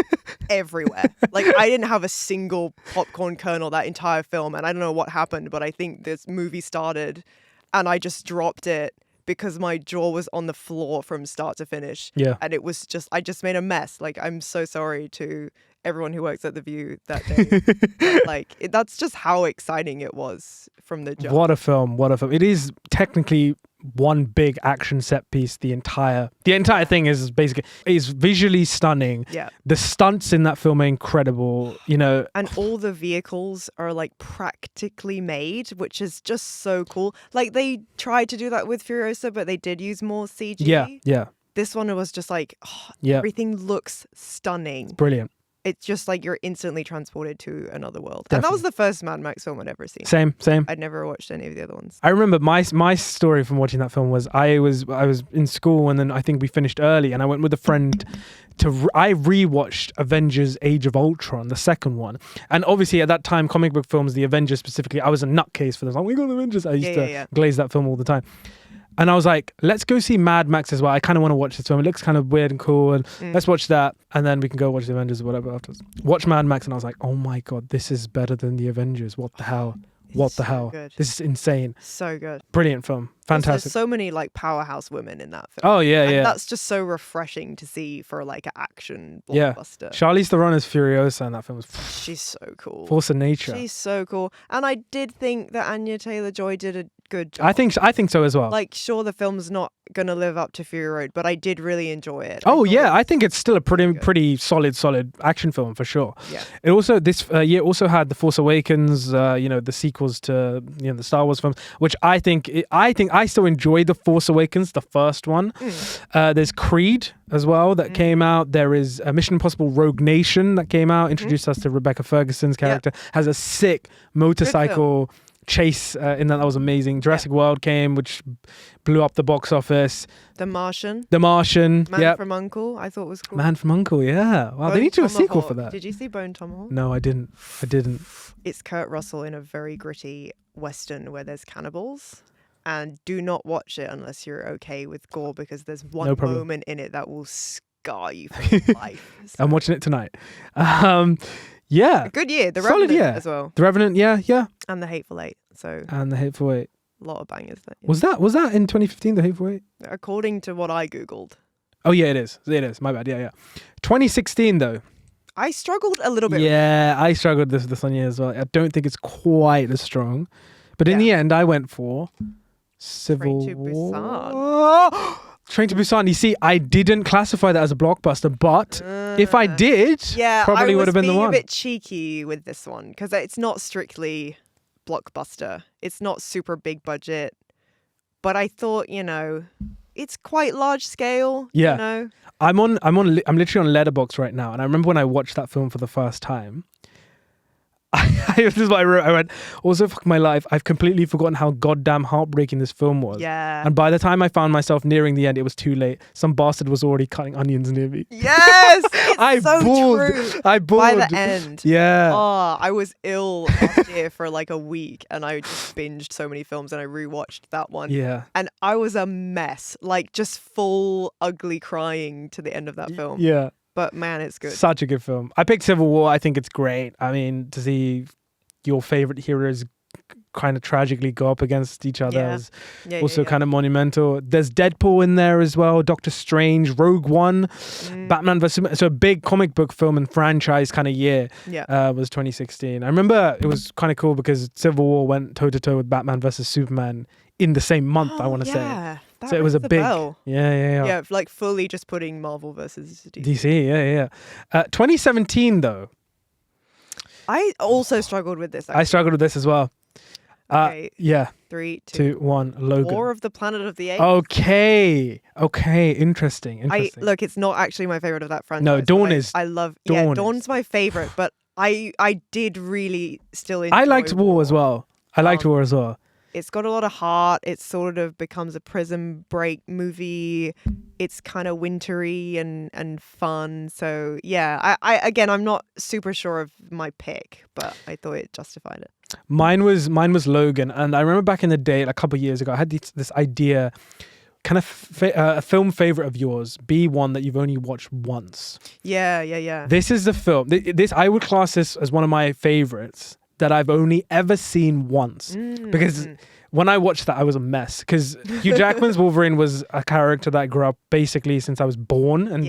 everywhere. Like, I didn't have a single popcorn kernel that entire film. And I don't know what happened, but I think this movie started and I just dropped it because my jaw was on the floor from start to finish. Yeah. And it was just, I just made a mess. Like, I'm so sorry to everyone who works at The View that day. But, that's just how exciting it was from the jump. What a film. It is technically one big action set piece. The entire thing is basically visually stunning. Yeah. The stunts in that film are incredible, and all the vehicles are like practically made, which is just so cool. Like, they tried to do that with Furiosa, but they did use more CG. Yeah. This one was just like, everything looks stunning. It's brilliant. It's just like you're instantly transported to another world. Definitely. And that was the first Mad Max film I'd ever seen. Same. I'd never watched any of the other ones. I remember my story from watching that film was I was in school, and then I think we finished early, and I went with a friend I rewatched Avengers Age of Ultron, the second one. And obviously at that time, comic book films, the Avengers specifically, I was a nutcase for them. Like, we got the Avengers. I used to glaze that film all the time. And I was like, let's go see Mad Max as well. I kind of want to watch this film. It looks kind of weird and cool. And let's watch that. And then we can go watch the Avengers or whatever afterwards. Watch Mad Max. And I was like, oh my God, this is better than the Avengers. What the hell? What the hell? Good. This is insane. So good. Brilliant film. Fantastic. There's so many like powerhouse women in that film. Oh, yeah, and that's just so refreshing to see for like an action blockbuster. Charlize Theron as Furiosa in that film was... She's so cool. Force of nature. She's so cool. And I did think that Anya Taylor-Joy did a good job. I think so as well. Like, sure, the film's not going to live up to Fury Road, but I did really enjoy it. I think it's still a pretty solid action film for sure. Yeah. It also, this year also had The Force Awakens, the sequels to the Star Wars films, which I think I still enjoy The Force Awakens, the first one. There's Creed as well that came out. There is Mission Impossible Rogue Nation that came out, introduced us to Rebecca Ferguson's character, has a sick motorcycle chase in that was amazing. Jurassic World came, which blew up the box office. The Martian. Man from U.N.C.L.E. I thought was cool. Man from U.N.C.L.E., yeah. Wow, they need to do a sequel for that. Did you see Bone Tomahawk? No, I didn't. It's Kurt Russell in a very gritty Western where there's cannibals. And do not watch it unless you're okay with gore, because there's one moment in it that will scar you for life. So. I'm watching it tonight. Yeah. A good year. The Revenant as well. The Revenant, yeah. And The Hateful Eight. And The Hateful Eight. A lot of bangers. Was that in 2015, The Hateful Eight? According to what I Googled. Oh, yeah, it is. My bad. Yeah. 2016, though. I struggled a little bit. Yeah, I struggled this one year as well. I don't think it's quite as strong. But in the end, I went for Civil War. Train to Busan. You see, I didn't classify that as a blockbuster, but if I did, probably would have been the one. I was being a bit cheeky with this one because it's not strictly blockbuster. It's not super big budget, but I thought, it's quite large scale. Yeah. I'm literally on Letterboxd right now, and I remember when I watched that film for the first time. This is what I wrote. I went, also, fuck my life, I've completely forgotten how goddamn heartbreaking this film was. Yeah. And by the time I found myself nearing the end, it was too late. Some bastard was already cutting onions near me. Yes! It's so true. I bawled. By the end. Yeah. Oh, I was ill last year for like a week, and I just binged so many films, and I rewatched that one. Yeah. And I was a mess. Like, just full ugly crying to the end of that film. Yeah. But man, it's good. Such a good film. I picked Civil War. I think it's great. I mean, to see your favorite heroes kind of tragically go up against each other is also kind of monumental. There's Deadpool in there as well, Doctor Strange, Rogue One, Batman vs. Superman. So a big comic book film and franchise kind of year was 2016. I remember it was kind of cool because Civil War went toe-to-toe with Batman vs. Superman in the same month, I want to say. So it was a big, yeah, like fully just putting Marvel versus DC. Yeah. 2017 though. I also struggled with this. Actually. I struggled with this as well. Okay. Yeah. 3, 2, 1. Logan. War of the Planet of the Apes. Okay. Interesting. Look, it's not actually my favorite of that franchise. No, Dawn is. I love. Dawn Dawn's my favorite, but I did really still enjoy. I liked War as well. War as well. It's got a lot of heart. It sort of becomes a prison break movie. It's kind of wintry and fun. So yeah, I'm not super sure of my pick, but I thought it justified it. Mine was Logan, and I remember back in the day, like a couple of years ago, I had this idea, kind of a film favorite of yours, be one that you've only watched once. Yeah. This is the film. This I would class this as one of my favorites that I've only ever seen once, because when I watched that, I was a mess, because Hugh Jackman's Wolverine was a character that I grew up basically since I was born, and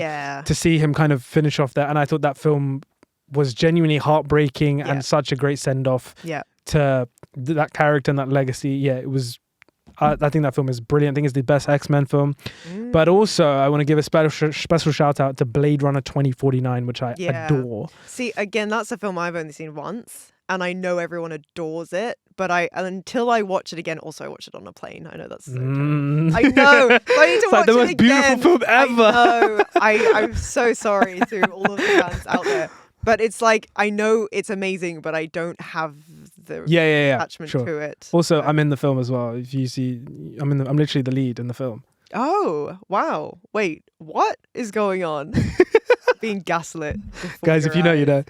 to see him kind of finish off there, and I thought that film was genuinely heartbreaking and such a great send-off to that character and that legacy. Yeah, it was. I think that film is brilliant. I think it's the best X-Men film. But also, I want to give a special shout out to Blade Runner 2049, which I adore. See, again, that's a film I've only seen once, and I know everyone adores it. But until I watch it again, also I watched it on a plane. I know that's. I know. I need to it's watch like the it most again. beautiful film ever. I know. I'm so sorry to all of the fans out there. But it's like, I know it's amazing, but I don't have the attachment to it. Also, I'm in the film as well. If you see, I'm literally the lead in the film. Oh, wow. Wait, what is going on? Being gaslit. Guys, if you know, you know.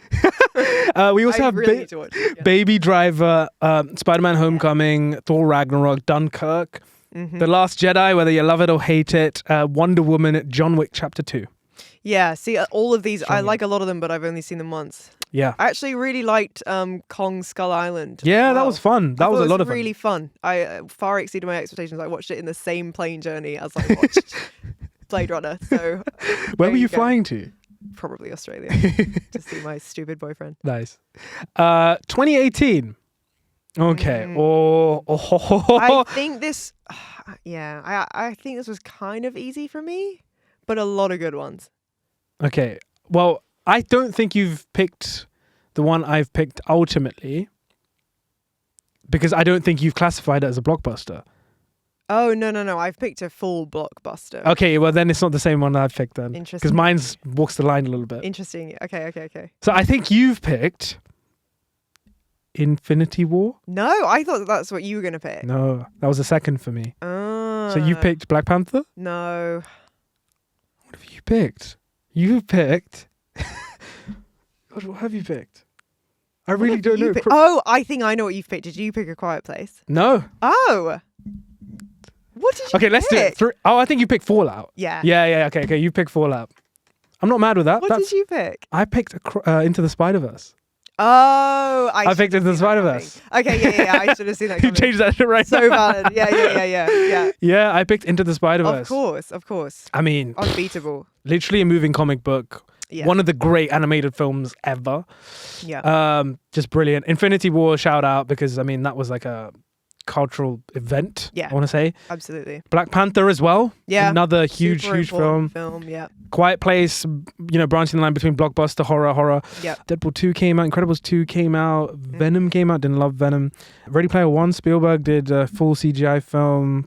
We also have really need to watch it, Baby Driver, Spider-Man Homecoming, Thor Ragnarok, Dunkirk, The Last Jedi, whether you love it or hate it, Wonder Woman, John Wick Chapter 2. Yeah, see, all of these, I like a lot of them, but I've only seen them once. Yeah. I actually really liked Kong Skull Island. Yeah, that was fun. That was a lot of fun. Really fun. I far exceeded my expectations. I watched it in the same plane journey as I watched Blade Runner. So where were you flying to? Probably Australia to see my stupid boyfriend. Nice. 2018. Okay. I think this, I think this was kind of easy for me, but a lot of good ones. Okay. Well, I don't think you've picked the one I've picked ultimately, because I don't think you've classified it as a blockbuster. Oh, no. I've picked a full blockbuster. Okay, well then it's not the same one I've picked then. Interesting. Because mine walks the line a little bit. Interesting. Okay. So I think you've picked Infinity War? No, I thought that's what you were going to pick. No, that was a second for me. So you picked Black Panther? No. What have you picked? You picked... God, what have you picked? I really don't know. Oh, I think I know what you've picked. Did you pick A Quiet Place? No. Oh. What did you pick? Okay, let's do it. I think you picked Fallout. Yeah. Yeah. Okay, you picked Fallout. I'm not mad with that. What did you pick? I picked Into the Spider-Verse. Oh, I picked Into the Spider-Verse. Okay, yeah. I should have seen that coming. You changed that right so now. valid. Yeah. Yeah, I picked Into the Spider-Verse. Of course. I mean, unbeatable. Literally a moving comic book. Yeah. One of the great animated films ever. Yeah. Just brilliant. Infinity War, shout out, because I mean that was like a cultural event. Yeah. I want to say Absolutely. Black Panther as well. Yeah. Another huge Super film. Film. Yeah. Quiet Place. Branching the line between blockbuster horror. Yeah. Deadpool 2 came out. Incredibles 2 came out. Venom came out. Didn't love Venom. Ready Player One. Spielberg did a full CGI film.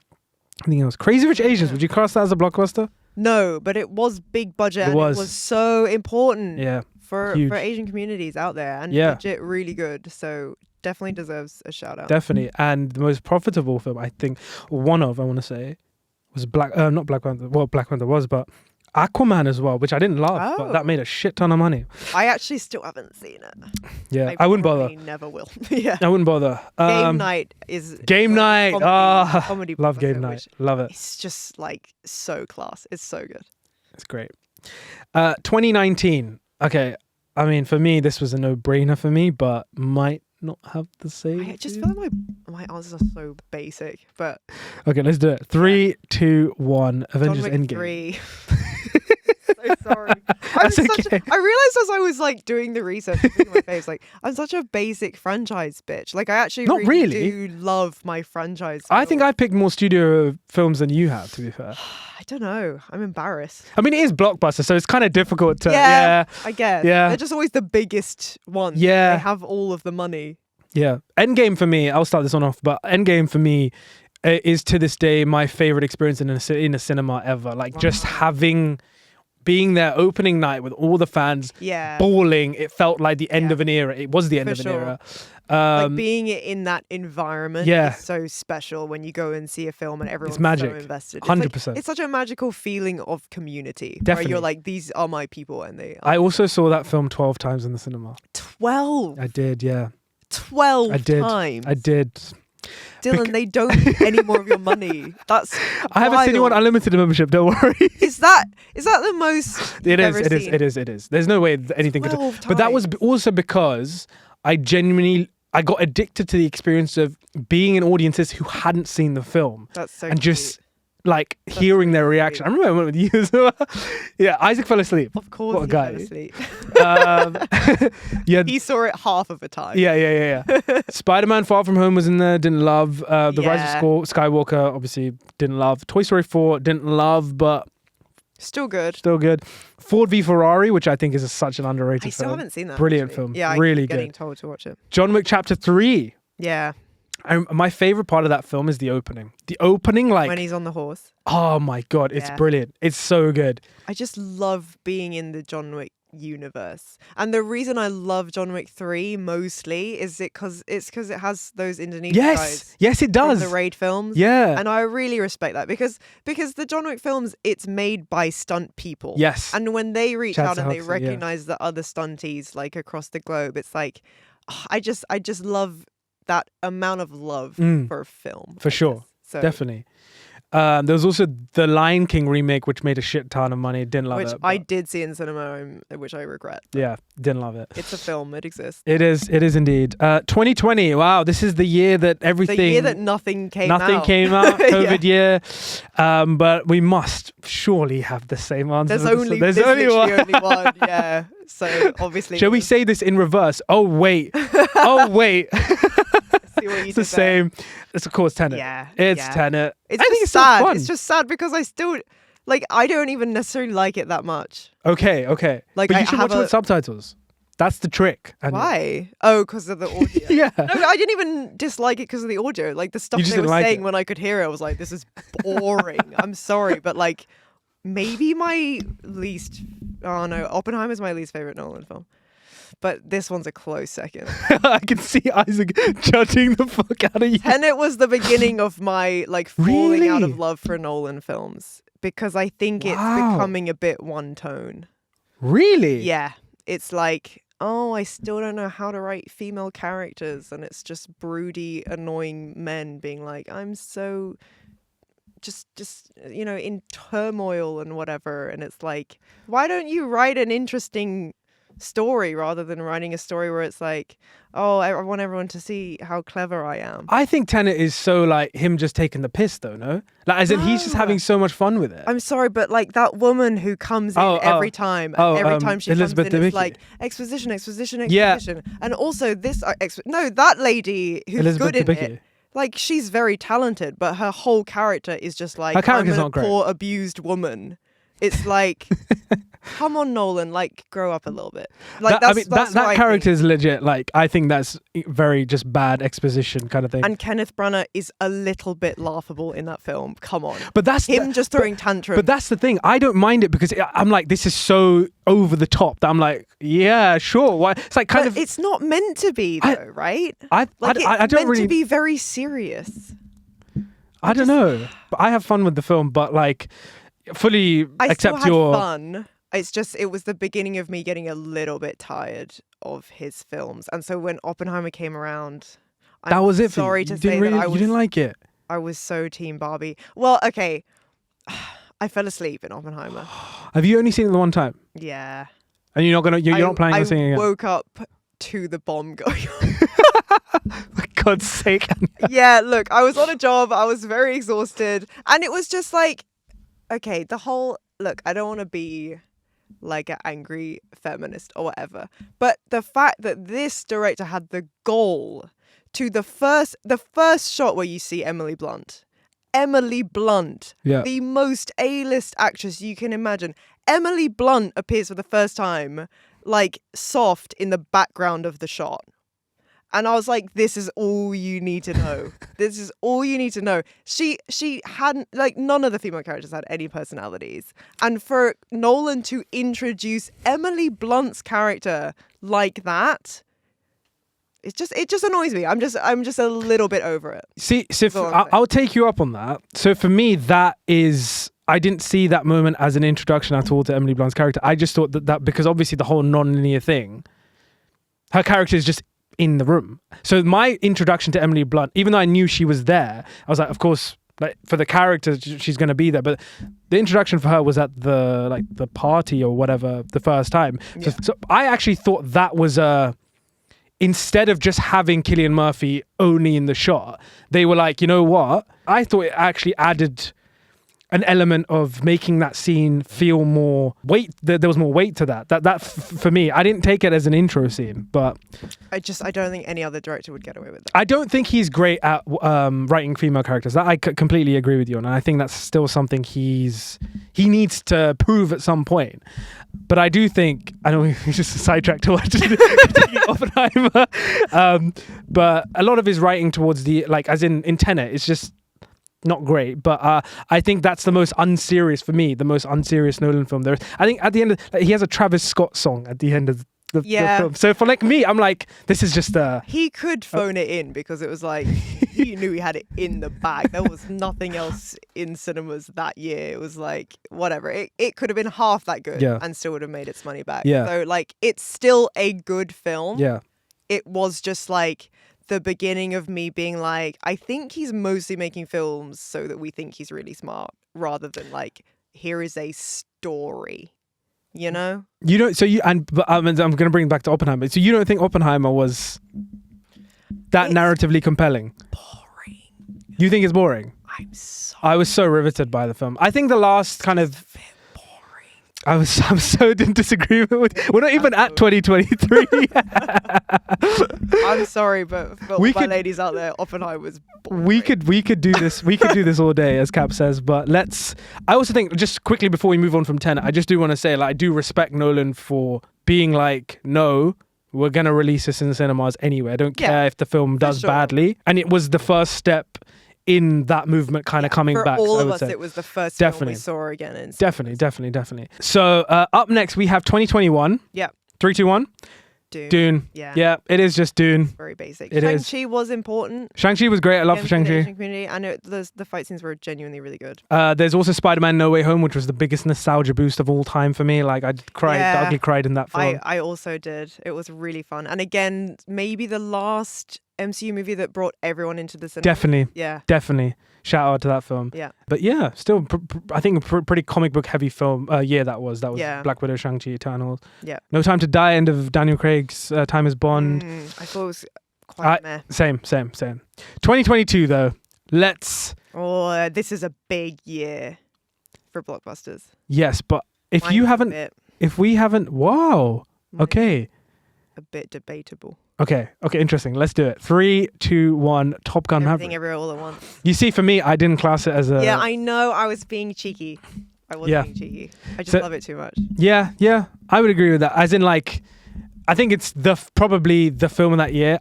Anything else? Crazy Rich Asians. Would you class that as a blockbuster? No, but it was big budget. It was so important. Yeah. For Asian communities out there, and budget really good. So definitely deserves a shout out. Definitely. And the most profitable film, I think, I want to say, was not Black Panther. Well, Black Panther was, but Aquaman as well, which I didn't love, but that made a shit ton of money. I actually still haven't seen it. Yeah, I wouldn't bother. Never will. Yeah, I wouldn't bother. Game Night is Game Night. Comedy love Game Night. Love it. It's just like so class. It's so good. It's great. 2019. Okay, I mean, for me, this was a no-brainer for me, but might not have the same. I just feel like my answers are so basic, but okay, let's do it. 3, 2, 1. Avengers Endgame. 3. So sorry. I realized as I was like doing the research, in my face, like I'm such a basic franchise bitch. Like I actually do love my franchise. I think I picked more studio films than you have, to be fair. I don't know. I'm embarrassed. I mean, it is Blockbuster, so it's kind of difficult to. Yeah, I guess. Yeah. They're just always the biggest ones. Yeah. They have all of the money. Yeah. Endgame for me, I'll start this one off, but Endgame for me is to this day my favorite experience in a cinema ever. Like just being there opening night with all the fans bawling, it felt like the end of an era. It was the end of an era. Like being in that environment is so special when you go and see a film and everyone's so invested. 100%. It's such a magical feeling of community. Definitely. Where you're like, these are my people and they are. I also saw that film 12 times in the cinema. 12? I did, yeah. 12 times? I did. Dylan, they don't need any more of your money. That's I haven't seen you on unlimited membership, don't worry. Is that the most It is. There's no way anything could. But that was also because I got addicted to the experience of being in audiences who hadn't seen the film. That's so and just like hearing their reaction. I remember I went with you as well. Yeah, Isaac fell asleep. Of course, he fell asleep. Yeah, he saw it half of the time. Yeah. Spider-Man: Far From Home was in there. Didn't love. The Rise of Skywalker obviously didn't love. Toy Story 4 didn't love, but still good. Ford v Ferrari, which I think is such an underrated film. I still haven't seen that. Brilliant actually. film. Yeah, really I'm getting good. told to watch it. John Wick Chapter 3. Yeah. My favorite part of that film is the opening. The opening, like when he's on the horse. Oh my god, it's brilliant. It's so good. I just love being in the John Wick universe, and the reason I love John Wick 3 mostly is because it has those Indonesian guys. Yes, it does. From the Raid films. Yeah, and I really respect that because the John Wick films, it's made by stunt people. Yes, and when they reach out and they recognize the other stunties like across the globe, it's like I just love that amount of love for a film. For sure. So. Definitely. There was also the Lion King remake, which made a shit ton of money. Didn't love it. Which I did see in cinema, which I regret. Yeah, didn't love it. It's a film. It exists. It is indeed. 2020. Wow, this is the year that everything. The year that nothing came out. Nothing came out. COVID year. But we must surely have the same answer. There's only one. Yeah. So obviously. Shall we say this in reverse? Oh wait. It's the same. It's of course Tenet. Yeah. It's Tenet. I think it's sad. Fun. It's just sad because I still I don't even necessarily like it that much. Okay. Like, but you should watch it with subtitles. That's the trick. Why? Oh, because of the audio. Yeah. No, I didn't even dislike it because of the audio. Like the stuff they were saying when I could hear it, I was like, this is boring. I'm sorry, but like maybe my least. Oh no, Oppenheimer is my least favorite Nolan film. But this one's a close second. I can see Isaac judging the fuck out of you. Tenet was the beginning of my falling out of love for Nolan films because I think it's becoming a bit one tone. Really? Yeah. It's like, I still don't know how to write female characters, and it's just broody, annoying men being like, I'm so just in turmoil and whatever. And it's like, why don't you write an interesting story rather than writing a story where it's like, I want everyone to see how clever I am. I think Tenet is so like him just taking the piss though, no? Like as in he's just having so much fun with it. I'm sorry, but like that woman who comes in every time, and every time she Elizabeth comes in, it's like exposition. Yeah. And also this, that lady who's Elizabeth good in Debicki. it. like, she's very talented, but her whole character is just like, her character's I'm not a great. poor abused woman. It's like, come on, Nolan, like, grow up a little bit. Like, that character is legit. Like, I think that's very just bad exposition kind of thing. And Kenneth Branagh is a little bit laughable in that film. Come on. But that's him just throwing tantrums. But that's the thing. I don't mind it because I'm like, this is so over the top that I'm like, yeah, sure. Why? It's like kind of. It's not meant to be though, right? I don't meant really to be very serious. I don't know. But I have fun with the film, but like, fully accept your fun. It's just, it was the beginning of me getting a little bit tired of his films, and so when Oppenheimer came around, that was it. Sorry to say really, that you didn't like it. I was so Team Barbie. Well, okay, I fell asleep in Oppenheimer. Have you only seen it the one time? Yeah. And you're not planning on seeing it again? I woke up to the bomb going on. For God's sake. Yeah, look, I was on a job. I was very exhausted, and it was just like, okay, look, I don't want to be like an angry feminist or whatever, but the fact that this director had the goal to the first shot where you see Emily Blunt, yeah. the most A-list actress you can imagine. Emily Blunt appears for the first time, like, soft in the background of the shot. And I was like, this is all you need to know. This is all you need to know. She hadn't, like, none of the female characters had any personalities. And for Nolan to introduce Emily Blunt's character like that, it just annoys me. I'm just a little bit over it. See, I'll take you up on that. So for me, that is, I didn't see that moment as an introduction at all to Emily Blunt's character. I just thought that because obviously the whole non-linear thing, her character is just in the room. So my introduction to Emily Blunt, even though I knew she was there, I was like, of course, like, for the character, she's going to be there. But the introduction for her was at the party or whatever the first time. Yeah. So I actually thought that was instead of just having Cillian Murphy only in the shot, they were like, you know what? I thought it actually added an element of making that scene feel more weight. There was more weight to that. That for me, I didn't take it as an intro scene, but I don't think any other director would get away with that. I don't think he's great at writing female characters. That I completely agree with you on, and I think that's still something he needs to prove at some point. But I do think, I know we just sidetracked to watch Oppenheimer, but a lot of his writing towards the, like, as in Tenet, it's just not great. But I think that's the most unserious, for me, the most unserious Nolan film there is. I think at the end, he has a Travis Scott song at the end of the film. So for like me, I'm like, this is just he could phone it in, because it was like, you knew he had it in the bag. There was nothing else in cinemas that year. It was like, whatever. It could have been half that good and still would have made its money back. Yeah. So like, it's still a good film. Yeah. It was just like the beginning of me being like, I think he's mostly making films so that we think he's really smart, rather than like, here is a story. You know? You don't. So you I'm going to bring it back to Oppenheimer. So you don't think Oppenheimer was that narratively compelling? Boring. You think it's boring? I was so riveted by the film. I think the last kind of. I'm so in disagreement with. We're not even at 2023. I'm sorry, but all my ladies out there, Oppenheimer was boring. We could do this. We could do this all day, as Cap says. But I also think, just quickly before we move on from Tenet, I just do want to say, like, I do respect Nolan for being like, no, we're gonna release this in the cinemas anyway. I don't care if the film does badly. And it was the first step in that movement kind of coming back. For all of us, it was the first film we saw again. Definitely. So up next, we have 2021. Yeah. 3, 2, 1. Dune. Yeah, it is just Dune. Very basic. Shang-Chi was important. Shang-Chi was great. I love Shang-Chi. Community. I know the fight scenes were genuinely really good. There's also Spider-Man No Way Home, which was the biggest nostalgia boost of all time for me. Like, I ugly cried in that film. I also did. It was really fun. And again, maybe the last MCU movie that brought everyone into the cinema. Definitely. Yeah. Definitely. Shout out to that film. Yeah. But yeah, still, I think a pretty comic book heavy film. That was Black Widow, Shang-Chi, Eternals. Yeah. No Time to Die, end of Daniel Craig's Time is Bond. I thought it was quite meh. Same. 2022 though. Let's. Oh, this is a big year for blockbusters. Yes, but if we haven't, wow. Okay. A bit debatable. Okay, interesting. Let's do it. 3, 2, 1. Top Gun Everything Maverick. everywhere all at once. You see, for me, I didn't class it as a... Yeah, I know. I was being cheeky. Being cheeky. I just love it too much. Yeah, I would agree with that. As in, like, I think it's probably the film of that year.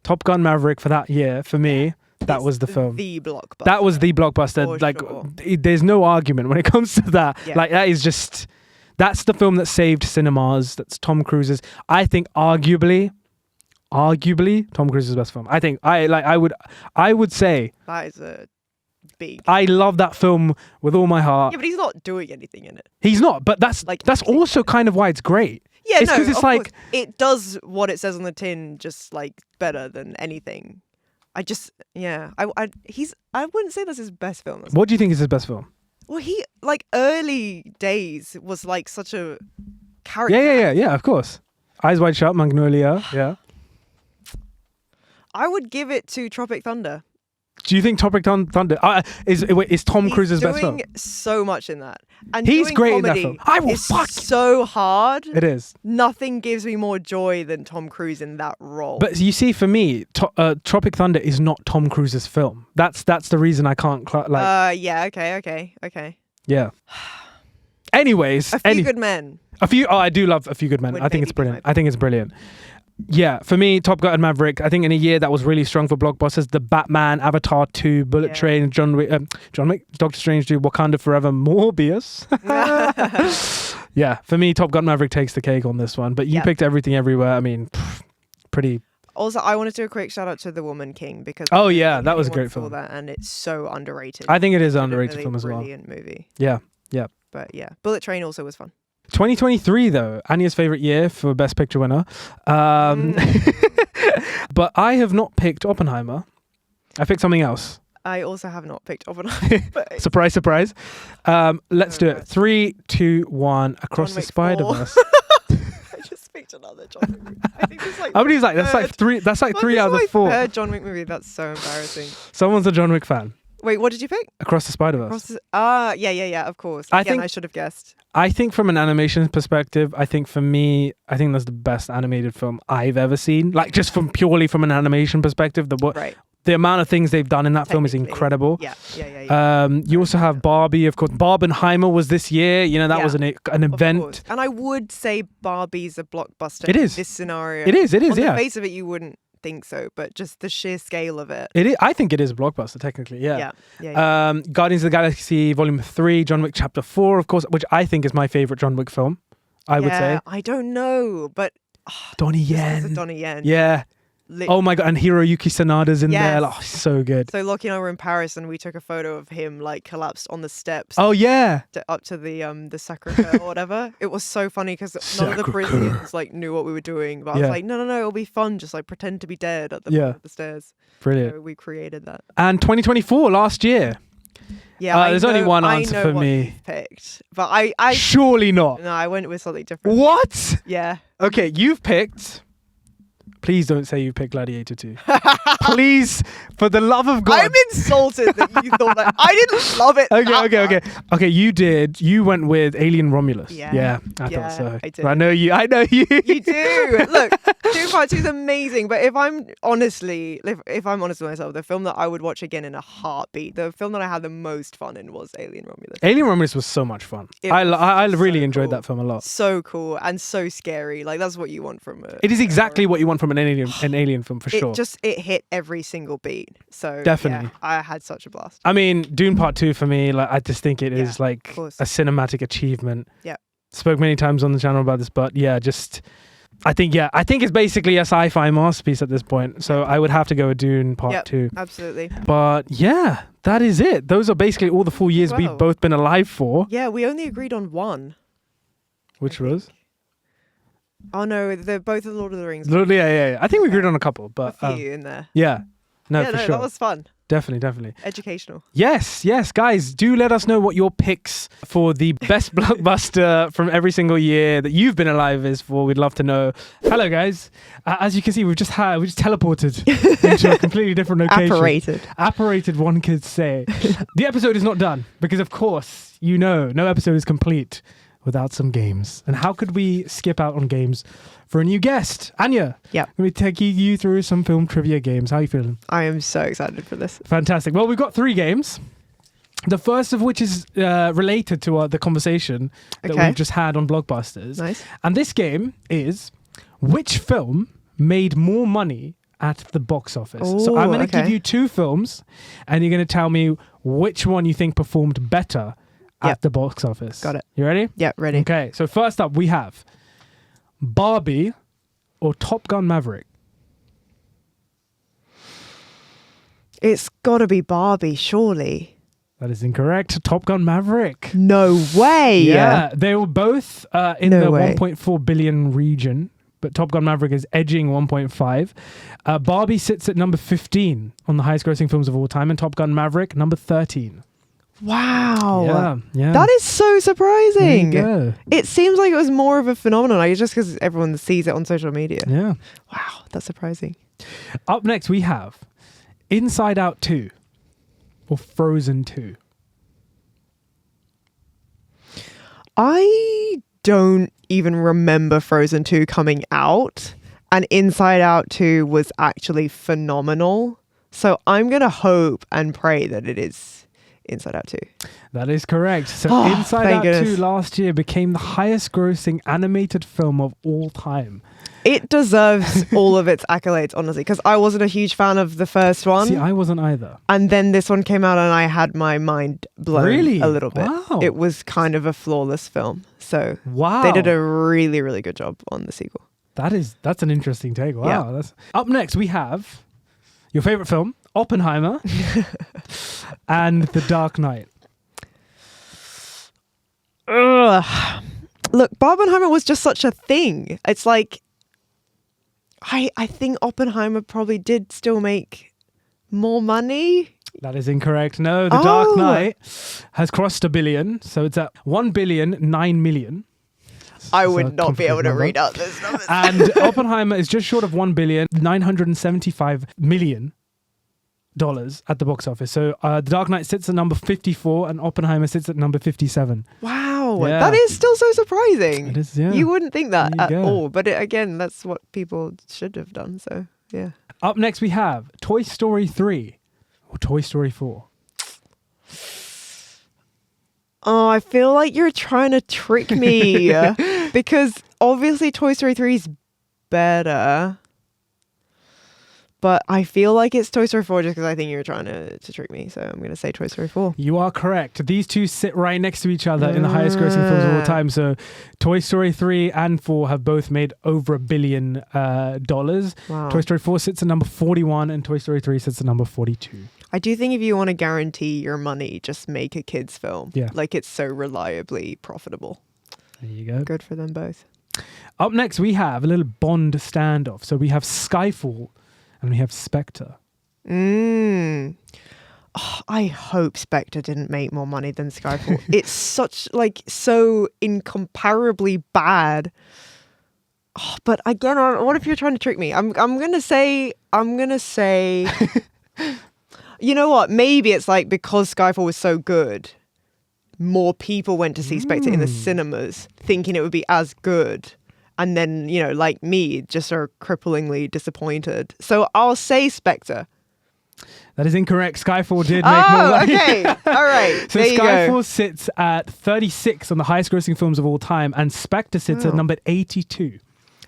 Top Gun Maverick for that year, for me, that was the film. The blockbuster. That was the blockbuster. For like, sure. There's no argument when it comes to that. Yeah. Like, that is just... That's the film that saved cinemas. That's Tom Cruise's. I think arguably, Tom Cruise's best film. I think I would say that is a big. I love that film with all my heart. Yeah, but he's not doing anything in it. He's not, but that's also kind of why it's great. Yeah, it's because it's like course. It does what it says on the tin, just like better than anything. I wouldn't say that's his best film. What do you think is his best film? Well, he early days was like such a character. Yeah, of course. Eyes Wide Shut, Magnolia, yeah. I would give it to Tropic Thunder. Do you think Tropic Thunder is Tom Cruise's best film? He's doing so much in that. And he's doing great in that comedy film. So hard. It is. Nothing gives me more joy than Tom Cruise in that role. But you see, for me, Tropic Thunder is not Tom Cruise's film. That's the reason I can't yeah. Okay. Yeah. Anyways, A Few Good Men. I do love A Few Good Men. I think it's brilliant. Yeah, for me, Top Gun Maverick, I think in a year that was really strong for blockbusters, the Batman, Avatar 2, Bullet Train, John Wick, Doctor Strange 2, Wakanda Forever, Morbius. Yeah, for me, Top Gun Maverick takes the cake on this one. But you picked Everything Everywhere. I mean, pretty... Also, I want to do a quick shout out to The Woman King because... Oh, yeah, that was a great film. That, and it's so underrated. I think it is an underrated film as well. Brilliant movie. Yeah. But yeah, Bullet Train also was fun. 2023 though, Anya's favorite year for Best Picture winner. But I have not picked Oppenheimer. I picked something else. I also have not picked Oppenheimer. Surprise. Let's do it. 3, 2, 1. Across the Spider-Verse. I just picked another John Wick movie. I think it's like... Nobody's like, that's like three. That's like 3 out of 4. Third John Wick movie. That's so embarrassing. Someone's a John Wick fan. Wait, what did you pick? Across the Spider-Verse. Yeah, of course. I should have guessed. I think from an animation perspective, I think for me, that's the best animated film I've ever seen. Like just purely from an animation perspective, the amount of things they've done in that film is incredible. Yeah. You also have Barbie, of course. Barbenheimer was this year. You know, that was an event. And I would say Barbie's a blockbuster. It is. In this scenario. It is, On the face of it, you wouldn't think so, but just the sheer scale of it. I think it is a blockbuster, technically, yeah. Guardians of the Galaxy Volume 3, John Wick Chapter 4, of course, which I think is my favorite John Wick film, I would say. I don't know, but... Donnie Yen. Donnie Yen. Yeah. Oh my god, and Hiroyuki Sanada's in there. Oh, so good. So Lockie and I were in Paris and we took a photo of him like collapsed on the steps. Oh yeah. Up to the Sacre-Cœur or whatever. It was so funny because none of the Parisians like knew what we were doing. But I was like, no, it'll be fun. Just like pretend to be dead at the bottom of the stairs. Brilliant. So we created that. And 2024, last year. Yeah, there's only one answer for me. Picked, but I surely not. No, I went with something different. What? Yeah. Okay, you've picked. Please don't say you picked Gladiator 2. Please, for the love of God. I'm insulted that you thought that. I didn't love it. Okay, you did. You went with Alien Romulus. Yeah. I thought so. I did. I know you. You do. Look, Dune Part 2 is amazing, but if I'm honest with myself, the film that I would watch again in a heartbeat, the film that I had the most fun in was Alien Romulus. Alien Romulus was so much fun. I really enjoyed that film a lot. So cool and so scary. Like that's what you want from it. It is exactly what you want from an alien film for sure. It hit every single beat. So definitely, I had such a blast. I mean, Dune Part 2 for me, like I just think it is like a cinematic achievement. Yeah. Spoke many times on the channel about this, but I think it's basically a sci-fi masterpiece at this point. So I would have to go with Dune Part 2. Absolutely. But yeah, that is it. Those are basically all the 4 years we've both been alive for. Yeah, we only agreed on one. Which was? Oh no, they're both the Lord of the Rings. Yeah. I think we agreed on a couple, but a few in there. Yeah. No, for sure. That was fun. Definitely. Educational. Yes, guys, do let us know what your picks for the best blockbuster from every single year that you've been alive is for. We'd love to know. Hello, guys. As you can see, we just teleported into a completely different location. Apparated, one could say. The episode is not done because, of course, no episode is complete without some games. And how could we skip out on games for a new guest? Anya, Yep. let me take you through some film trivia games. How are you feeling? I am so excited for this. Fantastic. Well, we've got 3 games. The first of which is related to the conversation that we've just had on Blockbusters. Nice. And this game is, which film made more money at the box office? So I'm going to give you 2 films, and you're going to tell me which one you think performed better at the box office. Got it. You ready? Yeah, ready. Okay, so first up we have Barbie or Top Gun Maverick. It's got to be Barbie, surely. That is incorrect. Top Gun Maverick. No way. Yeah, they were both in the way. 1.4 billion region, but Top Gun Maverick is edging 1.5. Barbie sits at number 15 on the highest grossing films of all time, and Top Gun Maverick number 13. Wow. Yeah. That is so surprising. There you go. It seems like it was more of a phenomenon, like just because everyone sees it on social media. Yeah. Wow, that's surprising. Up next we have Inside Out 2 or Frozen 2. I don't even remember Frozen 2 coming out, and Inside Out 2 was actually phenomenal. So I'm going to hope and pray that it is Inside Out 2. That is correct. So Inside Out 2 last year became the highest grossing animated film of all time. It deserves all of its accolades, honestly, because I wasn't a huge fan of the first one. See, I wasn't either. And then this one came out and I had my mind blown a little bit. Wow. It was kind of a flawless film. So wow. They did a really, really good job on the sequel. That's an interesting take. Wow. Yeah. That's... Up next, we have your favorite film, Oppenheimer, and The Dark Knight. Ugh. Look, Oppenheimer was just such a thing. It's like, I think Oppenheimer probably did still make more money. That is incorrect. No, The Dark Knight has crossed 1 billion. So it's at 1,009,000,000. I would not be able to read out those numbers. And Oppenheimer is just short of $1,975,000,000 at the box office. So The Dark Knight sits at number 54 and Oppenheimer sits at number 57. Wow. Yeah. That is still so surprising. It is, yeah. You wouldn't think that There at you go. all. But again, that's what people should have done. So, yeah. Up next, we have Toy Story 3 or Toy Story 4. Oh, I feel like you're trying to trick me because obviously Toy Story 3 is better. But I feel like it's Toy Story 4 just because I think you're trying to trick me. So I'm going to say Toy Story 4. You are correct. These two sit right next to each other in the highest grossing films of all time. So Toy Story 3 and 4 have both made over $1 billion. Wow. Toy Story 4 sits at number 41 and Toy Story 3 sits at number 42. I do think if you want to guarantee your money, just make a kid's film. Yeah. Like it's so reliably profitable. There you go. Good for them both. Up next, we have a little Bond standoff. So we have Skyfall and we have Spectre. Oh, I hope Spectre didn't make more money than Skyfall. It's such so incomparably bad. Oh, but again, what if you're trying to trick me? I'm gonna say. You know what? Maybe it's like because Skyfall was so good, more people went to see Spectre in the cinemas, thinking it would be as good. And then, like me, just are cripplingly disappointed. So I'll say Spectre. That is incorrect. Skyfall did make more money. Okay. All right. So there you Skyfall go. sits at 36 on the highest grossing films of all time, and Spectre sits at number 82.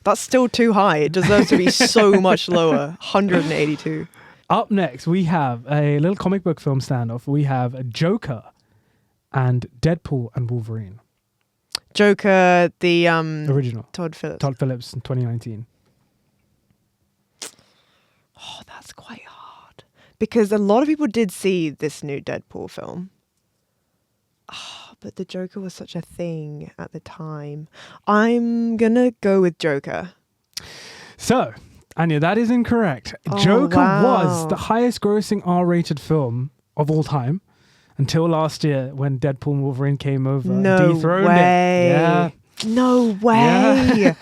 That's still too high. It deserves to be so much lower. 182. Up next, we have a little comic book film standoff. We have Joker and Deadpool and Wolverine. Joker, the Original. Todd Phillips. Todd Phillips in 2019. Oh, that's quite hard. Because a lot of people did see this new Deadpool film. Oh, but the Joker was such a thing at the time. I'm going to go with Joker. So, Anya, that is incorrect. Oh, Joker wow. was the highest grossing R-rated film of all time until last year when Deadpool and Wolverine came over and dethroned way. it. Yeah. No way. Yeah.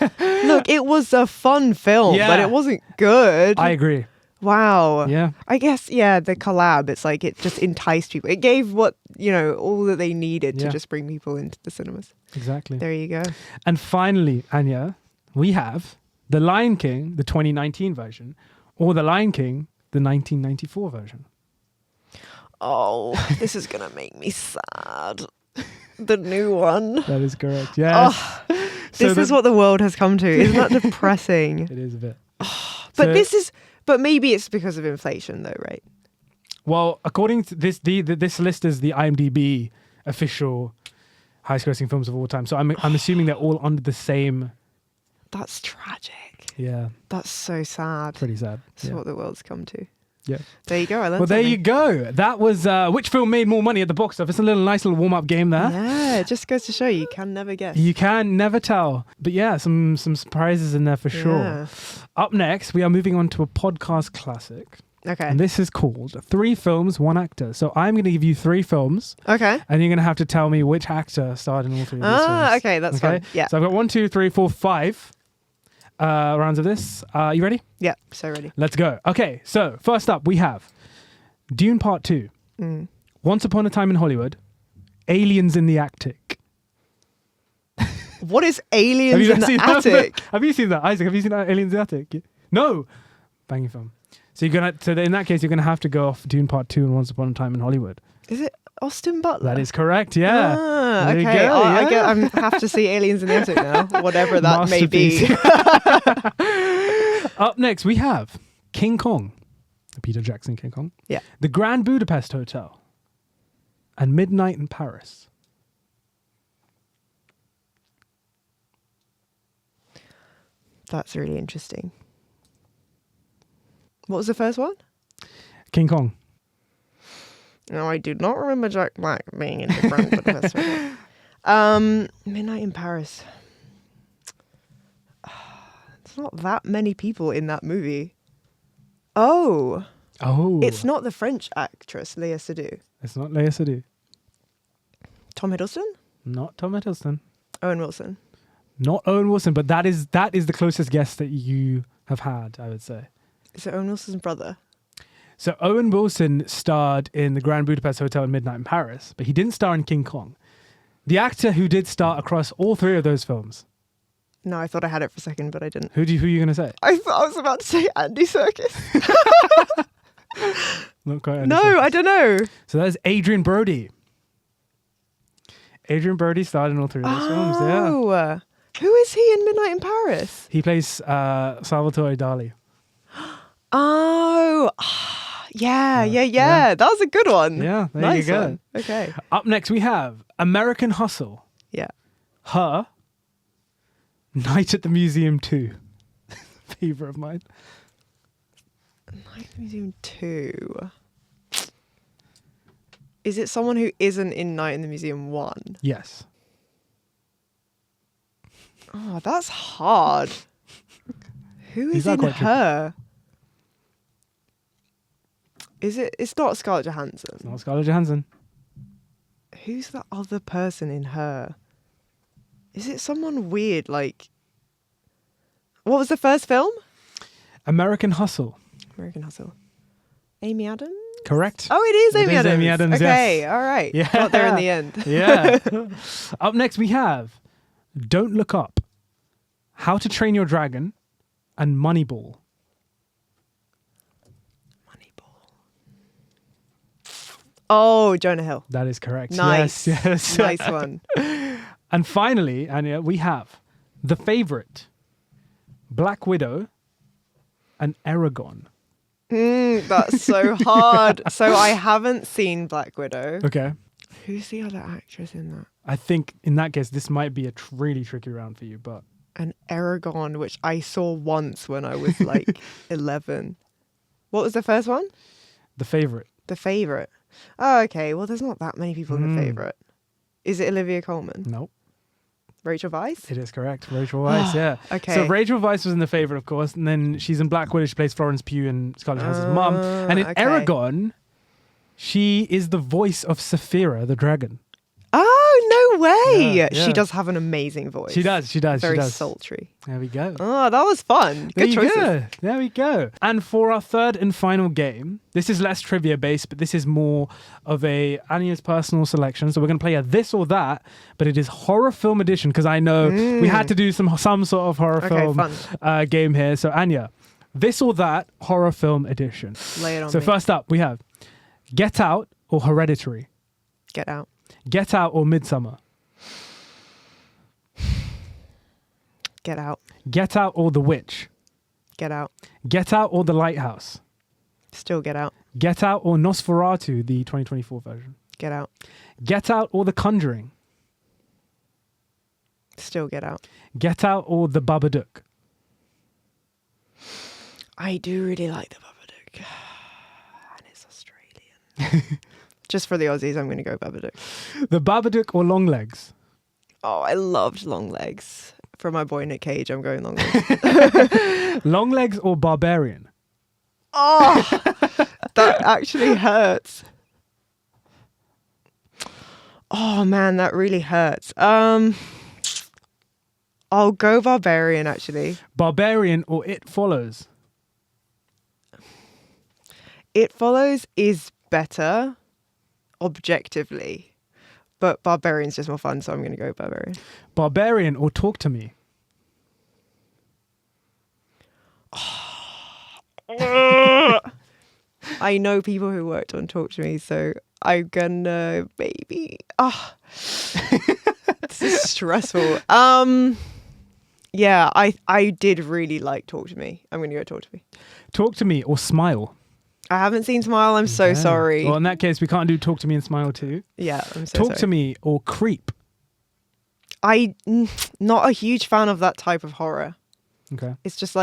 Look, it was a fun film, but it wasn't good. I agree. Wow. Yeah. I guess, yeah, the collab, it's like it just enticed people. It gave what, all that they needed to just bring people into the cinemas. Exactly. There you go. And finally, Anya, we have The Lion King, the 2019 version, or The Lion King, the 1994 version. Oh, this is going to make me sad. The new one. That is correct. Yes. Oh, this is what the world has come to. Isn't that depressing? It is a bit. But maybe it's because of inflation though, right? Well, according to this, this list is the IMDb official highest grossing films of all time. So I'm assuming they're all under the same. That's tragic. Yeah. That's so sad. Pretty sad. That's what the world's come to. Yeah. There you go. I learned Well, there something. you go. That was which film made more money at the box office. A nice little warm-up game there. Yeah, it just goes to show you can never guess. You can never tell. But yeah, some surprises in there for sure. Yeah. Up next, we are moving on to a podcast classic. Okay. And this is called 3 Films, 1 Actor. So I'm going to give you 3 films. Okay. And you're going to have to tell me which actor starred in all 3 of these films. Okay, that's fun. Yeah. So I've got 1, 2, 3, 4, 5 rounds of this. You ready? Yeah, so ready. Let's go. Okay, so first up we have Dune Part 2, Once Upon a Time in Hollywood, Aliens in the Attic. What is Aliens in the Attic? Have you seen that, Isaac? Have you seen Aliens in the Attic? No. Banging film. So in that case, you're gonna have to go off Dune Part 2 and Once Upon a Time in Hollywood. Is it Austin Butler? That is correct. Yeah. Okay. There you go, I have to see Aliens in the Attic now, whatever that may be. Up next, we have King Kong, Peter Jackson King Kong. Yeah. The Grand Budapest Hotel, and Midnight in Paris. That's really interesting. What was the first one? King Kong. No, I do not remember Jack Black being in the Grand Budapest Hotel. Midnight in Paris. There's not that many people in that movie. Oh. It's not the French actress, Léa Seydoux. It's not Léa Seydoux. Tom Hiddleston? Not Tom Hiddleston. Owen Wilson. Not Owen Wilson, but that is the closest guess that you have had, I would say. Is it Owen Wilson's brother? So Owen Wilson starred in the Grand Budapest Hotel and Midnight in Paris, but he didn't star in King Kong. The actor who did star across all 3 of those films. No, I thought I had it for a second, but I didn't. Who are you going to say? I thought I was about to say Andy Serkis. Not quite. No, I don't know. So that is Adrian Brody. Adrian Brody starred in all 3 of those films. Yeah. Who is he in Midnight in Paris? He plays Salvatore Dali. Oh, yeah. That was a good one. Yeah, there nice you go. One. Okay. Up next, we have American Hustle. Yeah. Her. Night at the Museum 2. Favorite of mine. Night at the Museum 2. Is it someone who isn't in Night in the Museum 1? Yes. Oh, that's hard. Who is in her? It's not Scarlett Johansson. It's not Scarlett Johansson. Who's the other person in her? Is it someone weird like... What was the first film? American Hustle. American Hustle. Amy Adams? Correct. Oh, it is Amy Adams. Amy Adams, okay, yes. all right. Yeah. Got there in the end. Yeah. Up next, we have Don't Look Up, How to Train Your Dragon, and Moneyball. Oh, Jonah Hill. That is correct. Nice. Yes. Nice one. And finally, Anya, we have The Favourite, Black Widow, and Aragon. That's so hard. So I haven't seen Black Widow. Okay. Who's the other actress in that? I think in that case, this might be a really tricky round for you, but... And Aragon, which I saw once when I was like 11. What was the first one? The Favourite. The Favourite. Oh, okay. Well, there's not that many people in The Favourite. Is it Olivia Colman? Nope. Rachel Weisz? It is correct. Rachel Weisz, yeah. Okay. So Rachel Weisz was in The Favourite, of course, and then she's in Black Widow. She plays Florence Pugh and Scarlett Johansson's mum. And in Aragon, she is the voice of Saphira, the dragon. Oh, no way. Yeah, She yeah. does have an amazing voice. She does. Very she does. sultry. There we go. Oh, that was fun. There Good you choices. go. There we go. And for our third and final game, this is less trivia based, but this is more of a Anya's personal selection. So we're going to play a this or that, but it is horror film edition because I know we had to do some sort of horror film game here. So Anya, this or that horror film edition. Lay it on So me. first up, we have Get Out or Hereditary. Get Out. Get Out or Midsummer. Get Out. Get Out or The Witch. Get Out. Get Out or The Lighthouse. Still Get Out. Get Out or Nosferatu, the 2024 version. Get Out. Get Out or The Conjuring. Still Get Out. Get Out or The Babadook. I do really like the Babadook. And it's Australian. Just for the Aussies, I'm going to go Babadook. The Babadook or Longlegs. Oh, I loved Long Legs. For my boy Nick Cage, I'm going Long Legs. Longlegs or Barbarian. Oh, that actually hurts. Oh man, that really hurts. I'll go Barbarian actually. Barbarian or It Follows. It Follows is better objectively, but Barbarian's just more fun, so I'm going to go Barbarian. Barbarian or Talk to Me. I know people who worked on Talk to Me, so I'm gonna maybe. This is stressful. Yeah, I did really like Talk to Me. I'm gonna go Talk to Me. Talk to Me or Smile. I haven't seen Smile. I'm so sorry. Well, in that case, we can't do Talk to Me and Smile too. Yeah, I'm so Talk sorry. to Me or Creep. Not a huge fan of that type of horror. Okay. It's just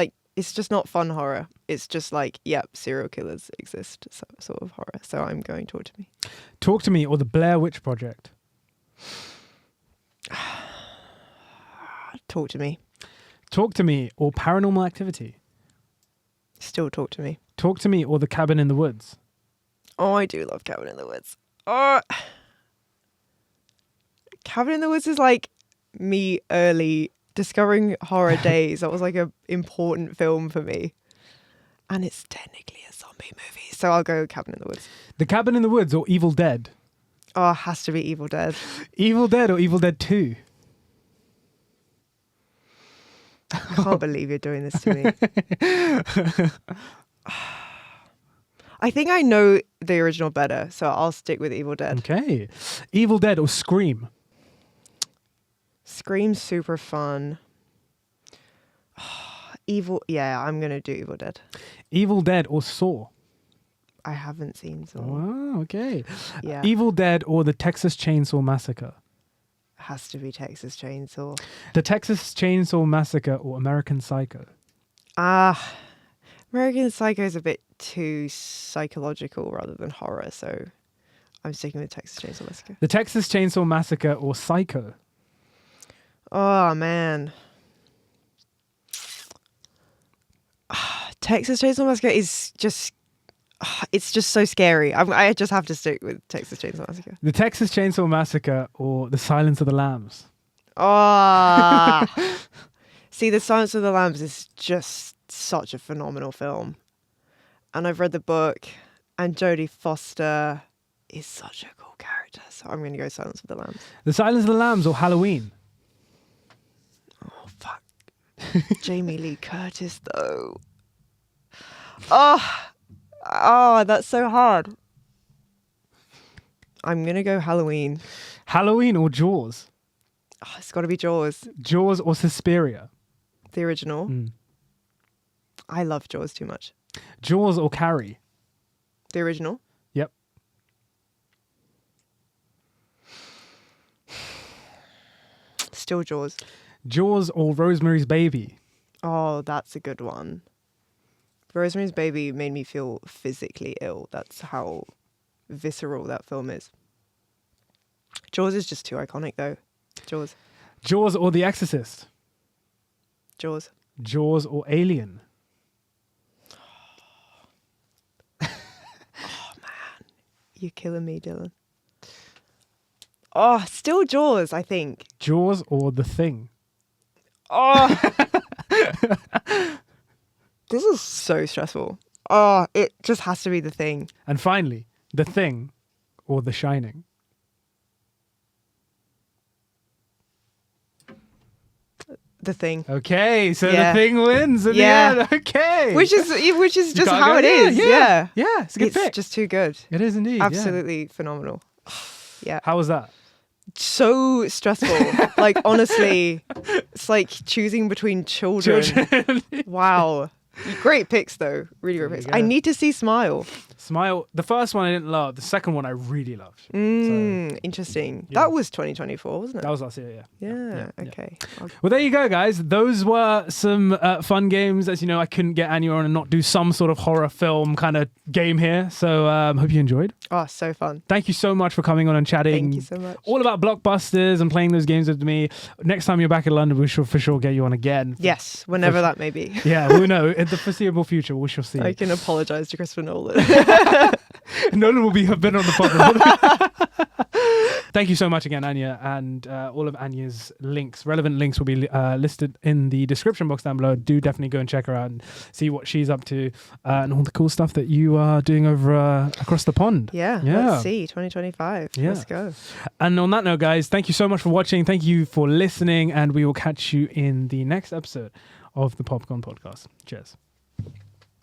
not fun horror. It's just like, yep, serial killers exist, sort of horror. So I'm going Talk to Me. Talk to Me or The Blair Witch Project. Talk to Me. Talk to Me or Paranormal Activity. Still Talk to Me. Talk to Me or The Cabin in the Woods. Oh, I do love Cabin in the Woods. Oh, Cabin in the Woods is like me early discovering horror days. That was like an important film for me. And it's technically a zombie movie. So I'll go Cabin in the Woods. The Cabin in the Woods or Evil Dead. Oh, it has to be Evil Dead. Evil Dead or Evil Dead 2. I can't believe you're doing this to me. I think I know the original better, so I'll stick with Evil Dead. Okay. Evil Dead or Scream. Scream's super fun. Yeah, I'm going to do Evil Dead. Evil Dead or Saw. I haven't seen Saw. Wow, okay. Yeah. Evil Dead or The Texas Chainsaw Massacre. Has to be Texas Chainsaw. The Texas Chainsaw Massacre or American Psycho. American Psycho is a bit too psychological rather than horror, so I'm sticking with Texas Chainsaw Massacre. The Texas Chainsaw Massacre or Psycho. Oh, man. Texas Chainsaw Massacre is just... it's just so scary. I just have to stick with Texas Chainsaw Massacre. The Texas Chainsaw Massacre or The Silence of the Lambs. Oh. See, The Silence of the Lambs is just such a phenomenal film. And I've read the book, and Jodie Foster is such a cool character. So I'm going to go Silence of the Lambs. The Silence of the Lambs or Halloween. Oh, fuck. Jamie Lee Curtis, though. Oh, that's so hard. I'm going to go Halloween. Halloween or Jaws. Oh, it's got to be Jaws. Jaws or Suspiria. The original. I love Jaws too much. Jaws or Carrie. The original. Yep. Still Jaws. Jaws or Rosemary's Baby. Oh, that's a good one. Rosemary's Baby made me feel physically ill. That's how visceral that film is. Jaws is just too iconic, though. Jaws. Jaws or The Exorcist. Jaws. Jaws or Alien. Oh, man. You're killing me, Dylan. Oh, still Jaws, I think. Jaws or The Thing? Oh. This is so stressful. Oh, it just has to be The Thing. And finally, The Thing or The Shining? The Thing. Okay, so The Thing wins in the end. Okay. Which is just how it is. Yeah. Yeah, it's a good pick. It's just too good. It is indeed. Absolutely phenomenal. Yeah. How was that? So stressful. Like, honestly, it's like choosing between children. Wow. Great picks, though. Really great picks. I need to see Smile. Smile. The first one I didn't love. The second one I really loved. Interesting. Yeah. That was 2024, wasn't it? That was last year, yeah. Okay. Well, there you go, guys. Those were some fun games. As you know, I couldn't get Anya on and not do some sort of horror film kind of game here. So hope you enjoyed. Oh, so fun. Thank you so much for coming on and chatting. Thank you so much. All about Blockbusters and playing those games with me. Next time you're back in London, we shall for sure get you on again. Yes, whenever that may be. Yeah, we'll know. In the foreseeable future, we shall see. I can apologize to Christopher Nolan. Nolan will have been on the podcast. Thank you so much again, Anya, and all of Anya's relevant links will be listed in the description box down below. Do definitely go and check her out and see what she's up to and all the cool stuff that you are doing over across the pond. Yeah, let's see, 2025. Yeah. Let's go. And on that note, guys, thank you so much for watching. Thank you for listening, and we will catch you in the next episode of the Popcorn Podcast. Cheers.